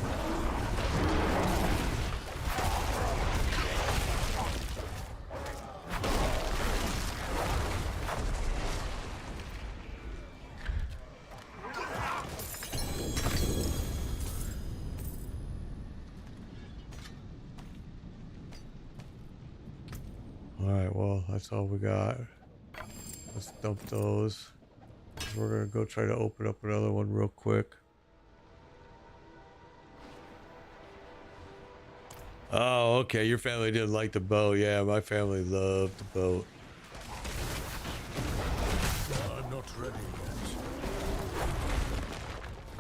All right, well, that's all we got. Let's dump those. We're gonna go try to open up another one real quick. Oh, okay. Your family didn't like the boat. Yeah, my family loved the boat.
I'm not ready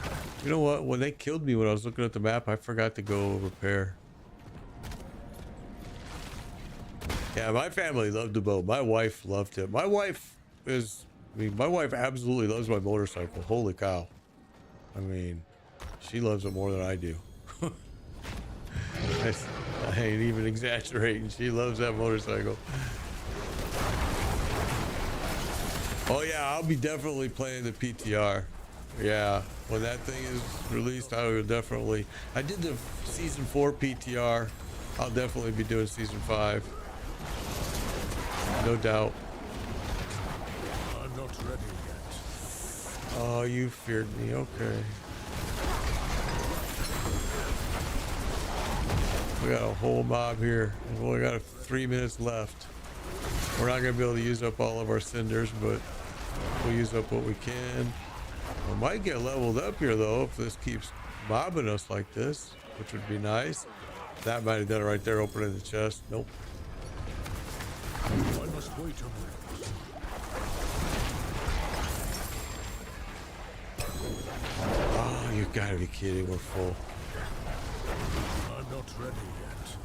yet.
You know what? When they killed me when I was looking at the map, I forgot to go repair. Yeah, my family loved the boat. My wife loved it. My wife my wife absolutely loves my motorcycle. Holy cow. I mean, she loves it more than I do. I ain't even exaggerating. She loves that motorcycle. Oh yeah, I'll be definitely playing the PTR. Yeah, when that thing is released, I will definitely. I did the season 4 PTR. I'll definitely be doing season 5. No doubt.
I'm not ready yet.
Oh, you feared me. Okay. We got a whole mob here. We've only got 3 minutes left. We're not going to be able to use up all of our cinders, but we'll use up what we can. We might get leveled up here, though, if this keeps mobbing us like this, which would be nice. That might have done it right there, opening the chest. Nope.
Wait a minute.
Oh, you gotta be kidding, we're full.
I'm not ready yet.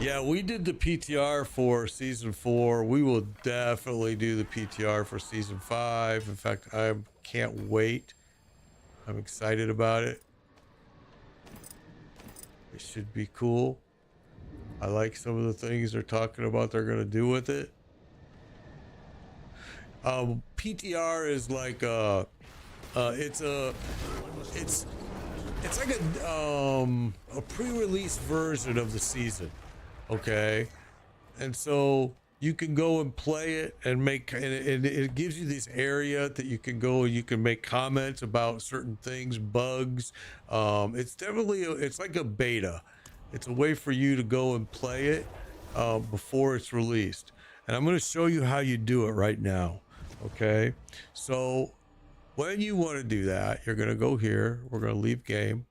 Yeah, we did the PTR for season 4. We will definitely do the PTR for season 5. In fact, I can't wait. I'm excited about it. It should be cool. I like some of the things they're talking about they're going to do with it. PTR is like it's like a pre-release version of the season, okay? And so you can go and play it and make, and it gives you this area that you can go and you can make comments about certain things, bugs. It's definitely it's like a beta. It's a way for you to go and play it before it's released. And I'm going to show you how you do it right now. Okay, so when you want to do that, you're going to go here. We're going to leave game.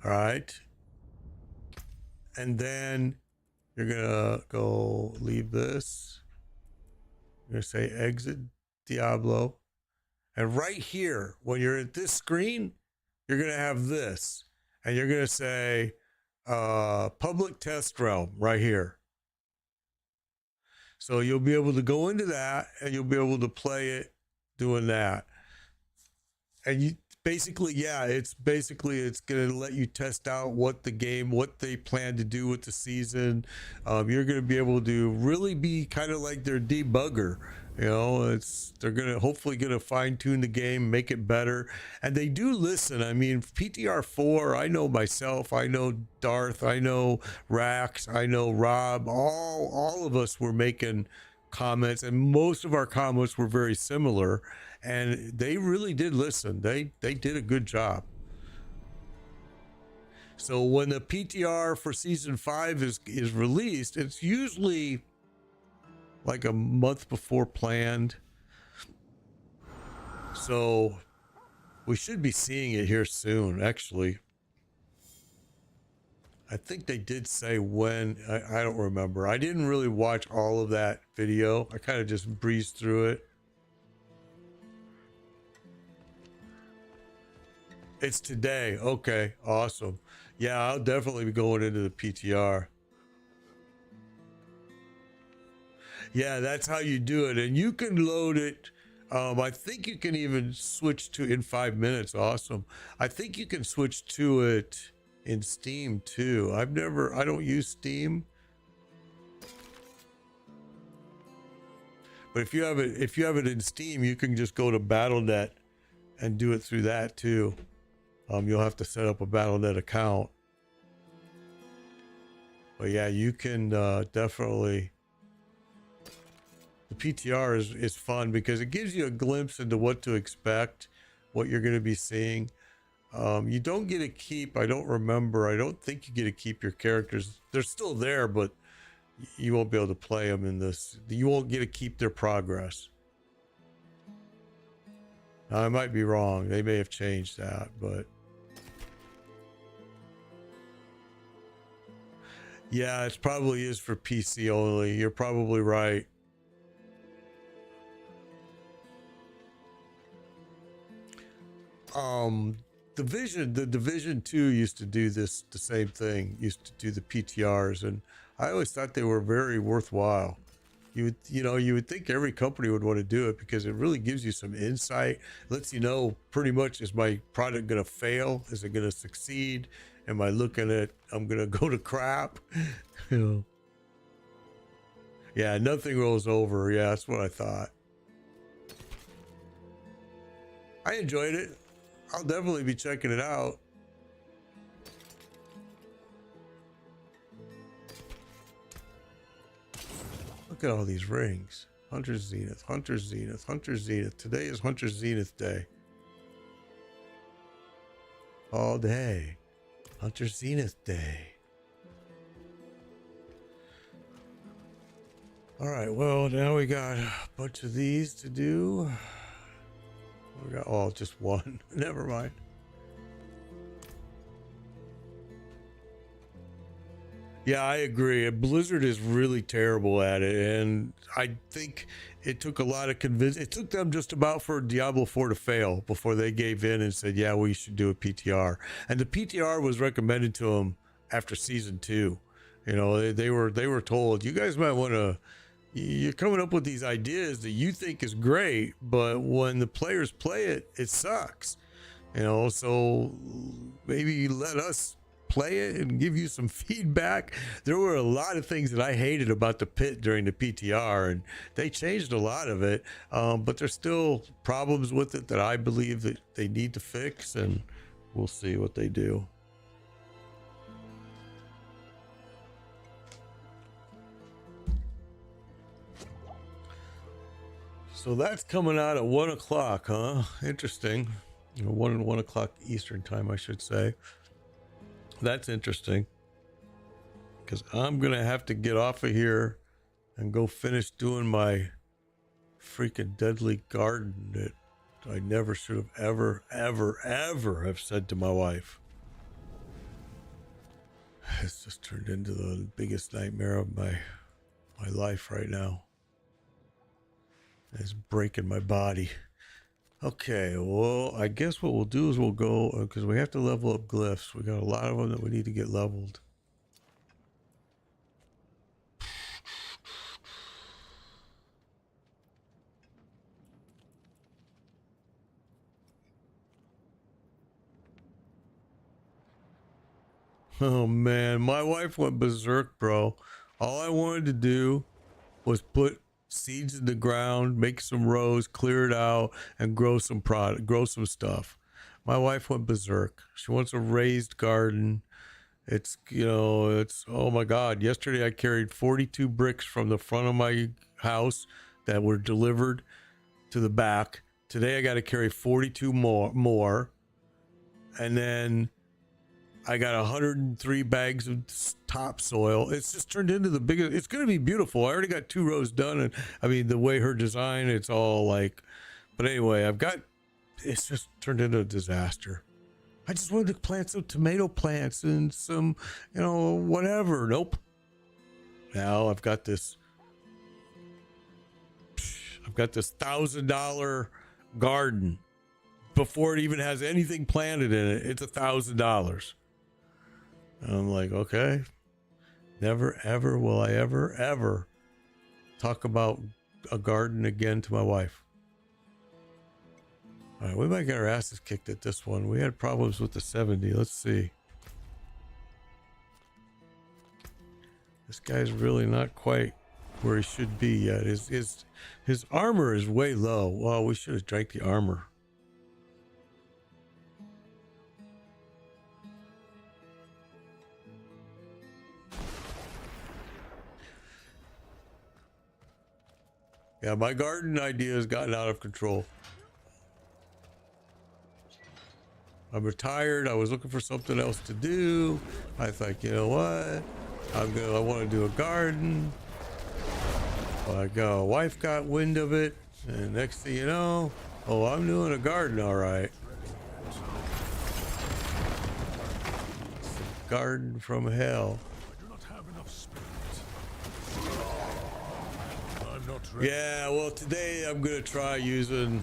All right. And then you're going to go leave this. You're going to say exit Diablo. And right here, when you're at this screen, you're going to have this. And you're going to say public test realm right here. So you'll be able to go into that and you'll be able to play it doing that. And you basically, yeah, it's going to let you test out what they plan to do with the season. You're going to be able to really be kind of like their debugger. You know, they're hopefully going to fine tune the game, make it better. And they do listen. I mean, PTR 4, I know myself, I know Darth, I know Rax, I know Rob, all of us were making comments, and most of our comments were very similar, and they really did listen. They did a good job. So when the PTR for season 5 is released, it's usually like a month before planned. So we should be seeing it here soon, actually. I think they did say when. I don't remember. I didn't really watch all of that video. I kind of just breezed through it. It's today. Okay, awesome. Yeah, I'll definitely be going into the PTR. Yeah, that's how you do it. And you can load it. I think you can even switch to in 5 minutes. Awesome. I think you can switch to it in Steam too. I don't use Steam. But if you have it in Steam, you can just go to Battle.net and do it through that too. You'll have to set up a Battle.net account. But yeah, you can definitely. The PTR is fun because it gives you a glimpse into what to expect, what you're going to be seeing. You don't get to keep, I don't think you get to keep your characters. They're still there, but you won't be able to play them in this. You won't get to keep their progress. Now, I might be wrong. They may have changed that, but yeah, it probably is for PC only. You're probably right. The Division 2 used to do the same thing, used to do the PTRs, and I always thought they were very worthwhile. You would think every company would want to do it because it really gives you some insight, lets you know pretty much, is my product going to fail? Is it going to succeed? Am I looking at, I'm going to go to crap? You know. Yeah, nothing rolls over. Yeah, that's what I thought. I enjoyed it. I'll definitely be checking it out. Look at all these rings. Hunter's Zenith, Hunter's Zenith, Hunter's Zenith. Today is Hunter's Zenith Day. All day. Hunter's Zenith Day. All right, well, now we got a bunch of these to do. We got just one. Never mind. Yeah, I agree. Blizzard is really terrible at it, and I think it took a lot of convince. It took them just about for Diablo IV to fail before they gave in and said, "Yeah, we should do a PTR." And the PTR was recommended to them after season 2. You know, they were told, "You guys might want to. You're coming up with these ideas that you think is great, but when the players play it, it sucks." You know, so maybe let us play it and give you some feedback. There were a lot of things that I hated about the pit during the PTR, and they changed a lot of it, but there's still problems with it that I believe that they need to fix, and we'll see what they do. So that's coming out at 1 o'clock, huh? Interesting. 1 o'clock Eastern time, I should say. That's interesting, because I'm gonna have to get off of here and go finish doing my freaking deadly garden that I never should have ever have said to my wife. It's just turned into the biggest nightmare of my life right now. It's breaking my body. Okay, well, I guess what we'll do is we'll go, because we have to level up glyphs. We got a lot of them that we need to get leveled. Oh man, my wife went berserk, bro. All I wanted to do was put seeds in the ground, make some rows, clear it out, and grow some stuff. My wife went berserk. She wants a raised garden. It's, you know, it's, oh my God. Yesterday I carried 42 bricks from the front of my house that were delivered to the back. Today I got to carry 42 more. And then I got 103 bags of topsoil. It's just turned into the biggest. It's going to be beautiful. I already got 2 rows done. And I mean, the way her design, it's all like, but anyway, it's just turned into a disaster. I just wanted to plant some tomato plants and some, you know, whatever. Nope. Now I've got this $1,000 garden before it even has anything planted in it. It's $1,000. I'm like, okay, never ever will I ever talk about a garden again to my wife. All right, we might get our asses kicked at this one. We had problems with the 70. Let's see. This guy's really not quite where he should be yet. His armor is way low. Well, we should have drank the armor. Yeah, my garden idea has gotten out of control. I'm retired. I was looking for something else to do. I thought, you know what? I want to do a garden. My wife got wind of it, and next thing you know, oh, I'm doing a garden, all right. It's a garden from hell.
I do not have enough spirit. I'm not ready.
Yeah, well, today I'm gonna try using.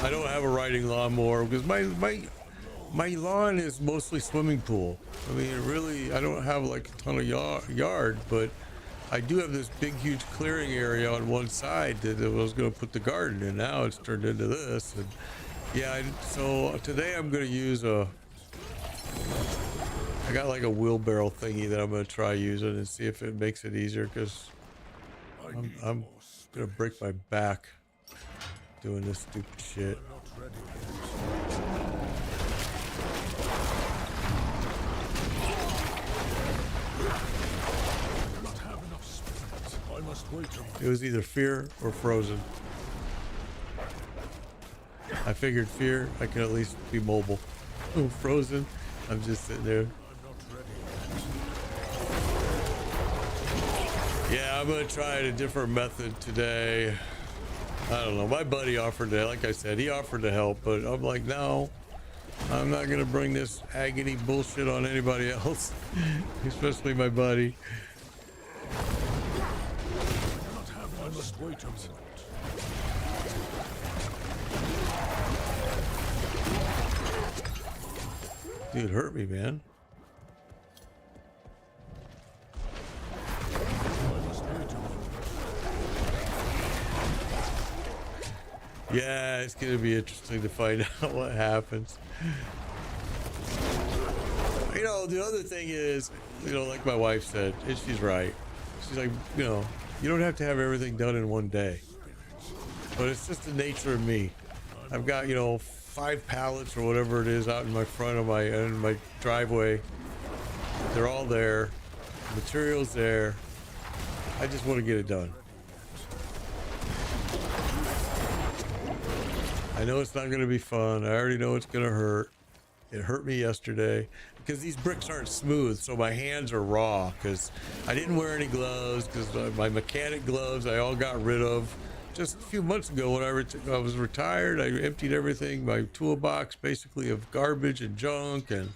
I don't have a riding lawnmower because my lawn is mostly swimming pool. I mean, really, I don't have like a ton of yard, but I do have this big, huge clearing area on one side that I was going to put the garden in. Now it's turned into this. And yeah, so today I'm going to use I got like a wheelbarrow thingy that I'm going to try using and see if it makes it easier, because I'm going to break my back doing this stupid shit. It was either fear or frozen. I figured fear, I can at least be mobile. Frozen, I'm just sitting there. Yeah, I'm gonna try a different method today. I don't know. My buddy offered to, like I said, he offered to help, but I'm like, no, I'm not gonna bring this agony bullshit on anybody else, especially my buddy.
I must wait a minute.
Dude, hurt me, man.
I must wait a minute.
Yeah, it's gonna be interesting to find out what happens. You know, the other thing is, you know, like my wife said, and she's right. She's like, you know, you don't have to have everything done in one day. But it's just the nature of me. I've got, you know, 5 pallets or whatever it is out in my front of my driveway. They're all there. Material's there. I just want to get it done. I know it's not going to be fun. I already know it's going to hurt. It hurt me yesterday because these bricks aren't smooth, so my hands are raw because I didn't wear any gloves because my mechanic gloves I all got rid of. Just a few months ago when I was retired, I emptied everything, my toolbox basically of garbage and junk, and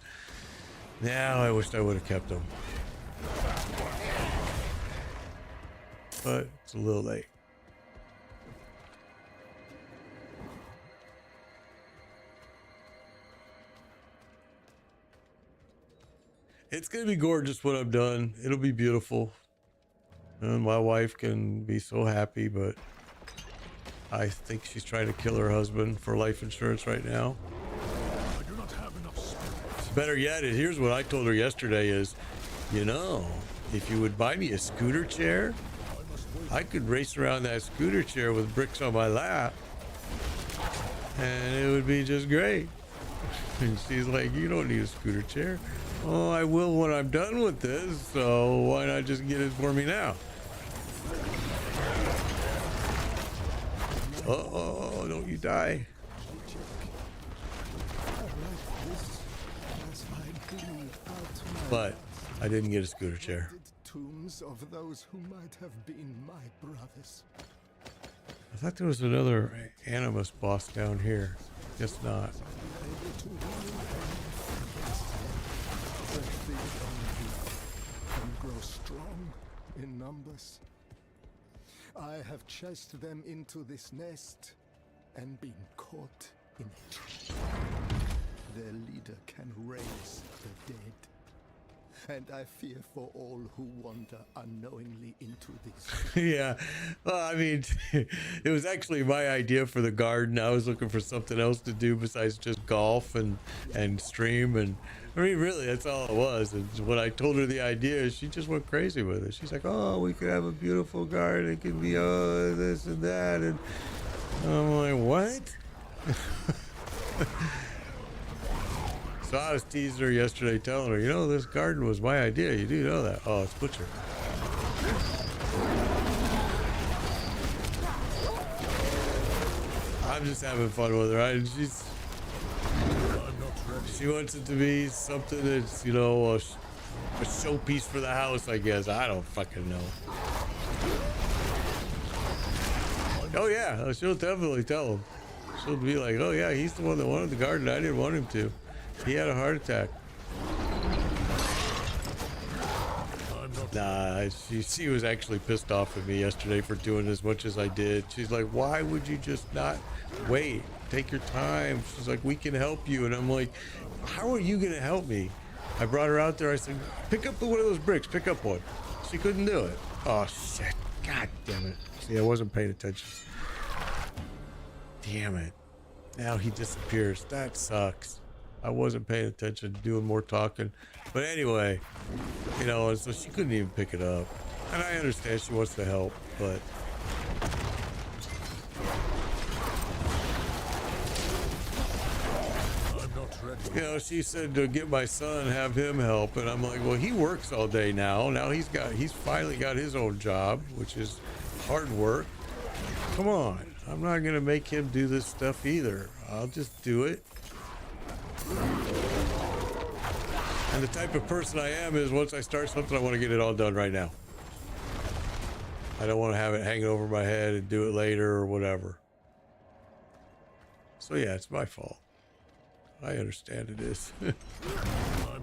now I wished I would have kept them. But it's a little late. It's going to be gorgeous when I'm done. It'll be beautiful. And my wife can be so happy, but I think she's trying to kill her husband for life insurance right now.
I do not have enough spirit.
Better yet, here's what I told her yesterday is, you know, if you would buy me a scooter chair, I could race around that scooter chair with bricks on my lap, and it would be just great. And she's like, you don't need a scooter chair. Oh, I will when I'm done with this, so why not just get it for me now? Oh, don't you die. But I didn't get a scooter chair.
Tombs of those who might have been my brothers.
I thought there was another Animus boss down here. Guess not.
And grow strong in numbers. I have chased them into this nest and been caught in it. Their leader can raise the dead. And I fear for all who wander unknowingly into this.
Yeah. Well, I mean, it was actually my idea for the garden. I was looking for something else to do besides just golf and stream. And I mean, really, that's all it was. And when I told her the idea, she just went crazy with it. She's like, oh, we could have a beautiful garden. It could be this and that. And I'm like, what? So I was teasing her yesterday, telling her, you know, this garden was my idea. You do know that. Oh, it's Butcher. I'm just having fun with her. She wants it to be something that's, you know, a showpiece for the house, I guess. I don't fucking know. Oh, yeah. She'll definitely tell him. She'll be like, oh, yeah, he's the one that wanted the garden. I didn't want him to. He had a heart attack. Nah, she was actually pissed off at me yesterday for doing as much as I did. She's like, why would you just not wait? Take your time. She's like, we can help you. And I'm like, how are you going to help me? I brought her out there. I said, pick up one of those bricks. Pick up one. She couldn't do it. Oh, shit. God damn it. See, I wasn't paying attention. Damn it. Now he disappears. That sucks. I wasn't paying attention, doing more talking. But anyway, you know, and so she couldn't even pick it up. And I understand she wants to help, but
I'm not ready.
you know, she said to get my son, have him help, and I'm like, well, he works all day now. Now he's finally got his own job, which is hard work. Come on, I'm not gonna make him do this stuff either. I'll just do it. And the type of person I am is once I start something, I want to get it all done right now. I don't want to have it hanging over my head and do it later or whatever. So yeah, it's my fault. I understand it is.
I'm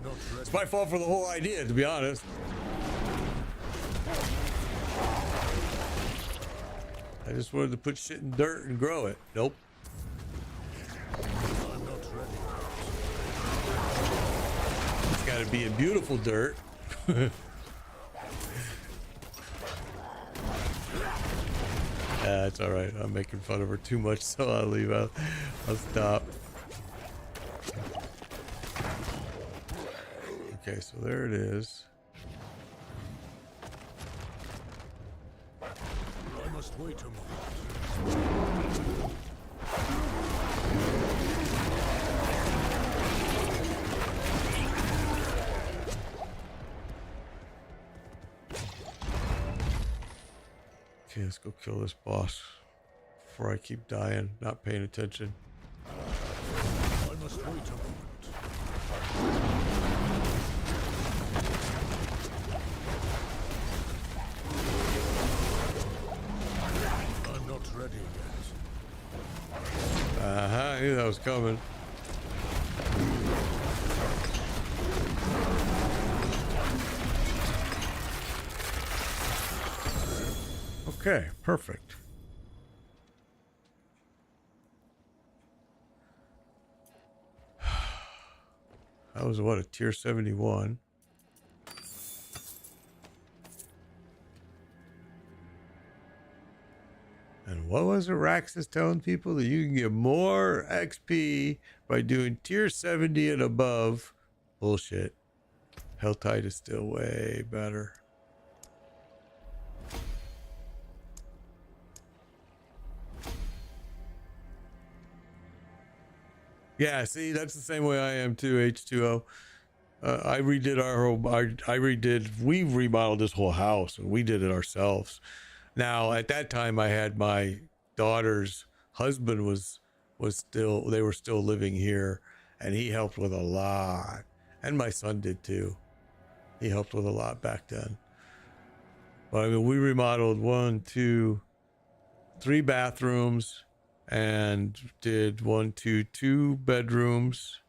not ready.
It's my fault for the whole idea, to be honest. I just wanted to put shit in dirt and grow it. Nope.
I'm not ready.
It's got to be in beautiful dirt. It's all right. I'm making fun of her too much, so I'll leave out. I'll stop. Okay, so there it is.
I must wait a moment.
Okay, let's go kill this boss before I keep dying, not paying attention.
I must wait a moment. I'm not ready yet.
I knew that was coming. Okay, perfect. That was what, a tier 71. And what was it Rax is telling people? That you can get more XP by doing tier 70 and above. Bullshit. Helltide is still way better. Yeah, see, that's the same way I am too, H2O. I redid our whole, we remodeled this whole house and we did it ourselves. Now, at that time, I had my daughter's husband they were still living here, and he helped with a lot. And my son did too. He helped with a lot back then. But I mean, we remodeled 1, 2, 3 bathrooms and did 1, 2, 2 bedrooms.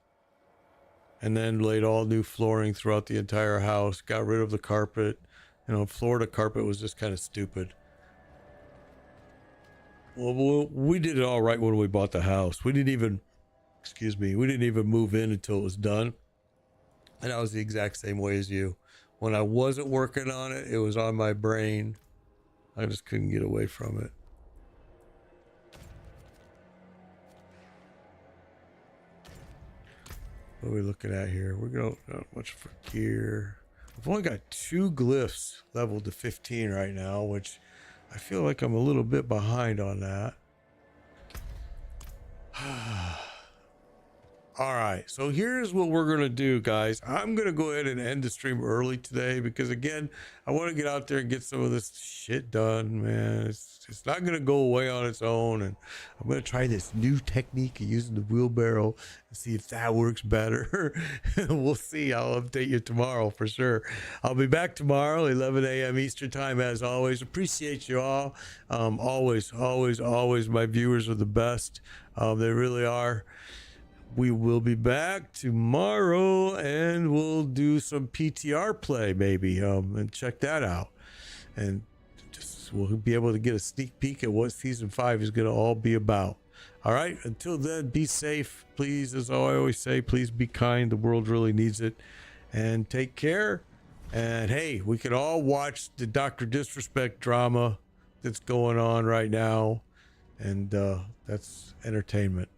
And then laid all new flooring throughout the entire house. Got rid of the carpet. You know, Florida carpet was just kind of stupid. Well, we did it all right when we bought the house. We didn't even move in until it was done. And I was the exact same way as you. When I wasn't working on it, it was on my brain. I just couldn't get away from it. What are we looking at here? We're going not much for gear. I've only got 2 glyphs leveled to 15 right now, which I feel like I'm a little bit behind on that. All right, so here's what we're gonna do, guys. I'm gonna go ahead and end the stream early today because, again, I want to get out there and get some of this shit done, man. It's not gonna go away on its own, and I'm gonna try this new technique of using the wheelbarrow and see if that works better. We'll see. I'll update you tomorrow for sure. I'll be back tomorrow, 11 a.m. Eastern time, as always. Appreciate you all. Always, my viewers are the best. They really are. We will be back tomorrow and we'll do some PTR play maybe, and check that out. And just we'll be able to get a sneak peek at what season 5 is going to all be about. All right, until then, be safe, please. As I always say, please be kind. The world really needs it. And take care. And hey, we can all watch the Dr. Disrespect drama that's going on right now. And that's entertainment.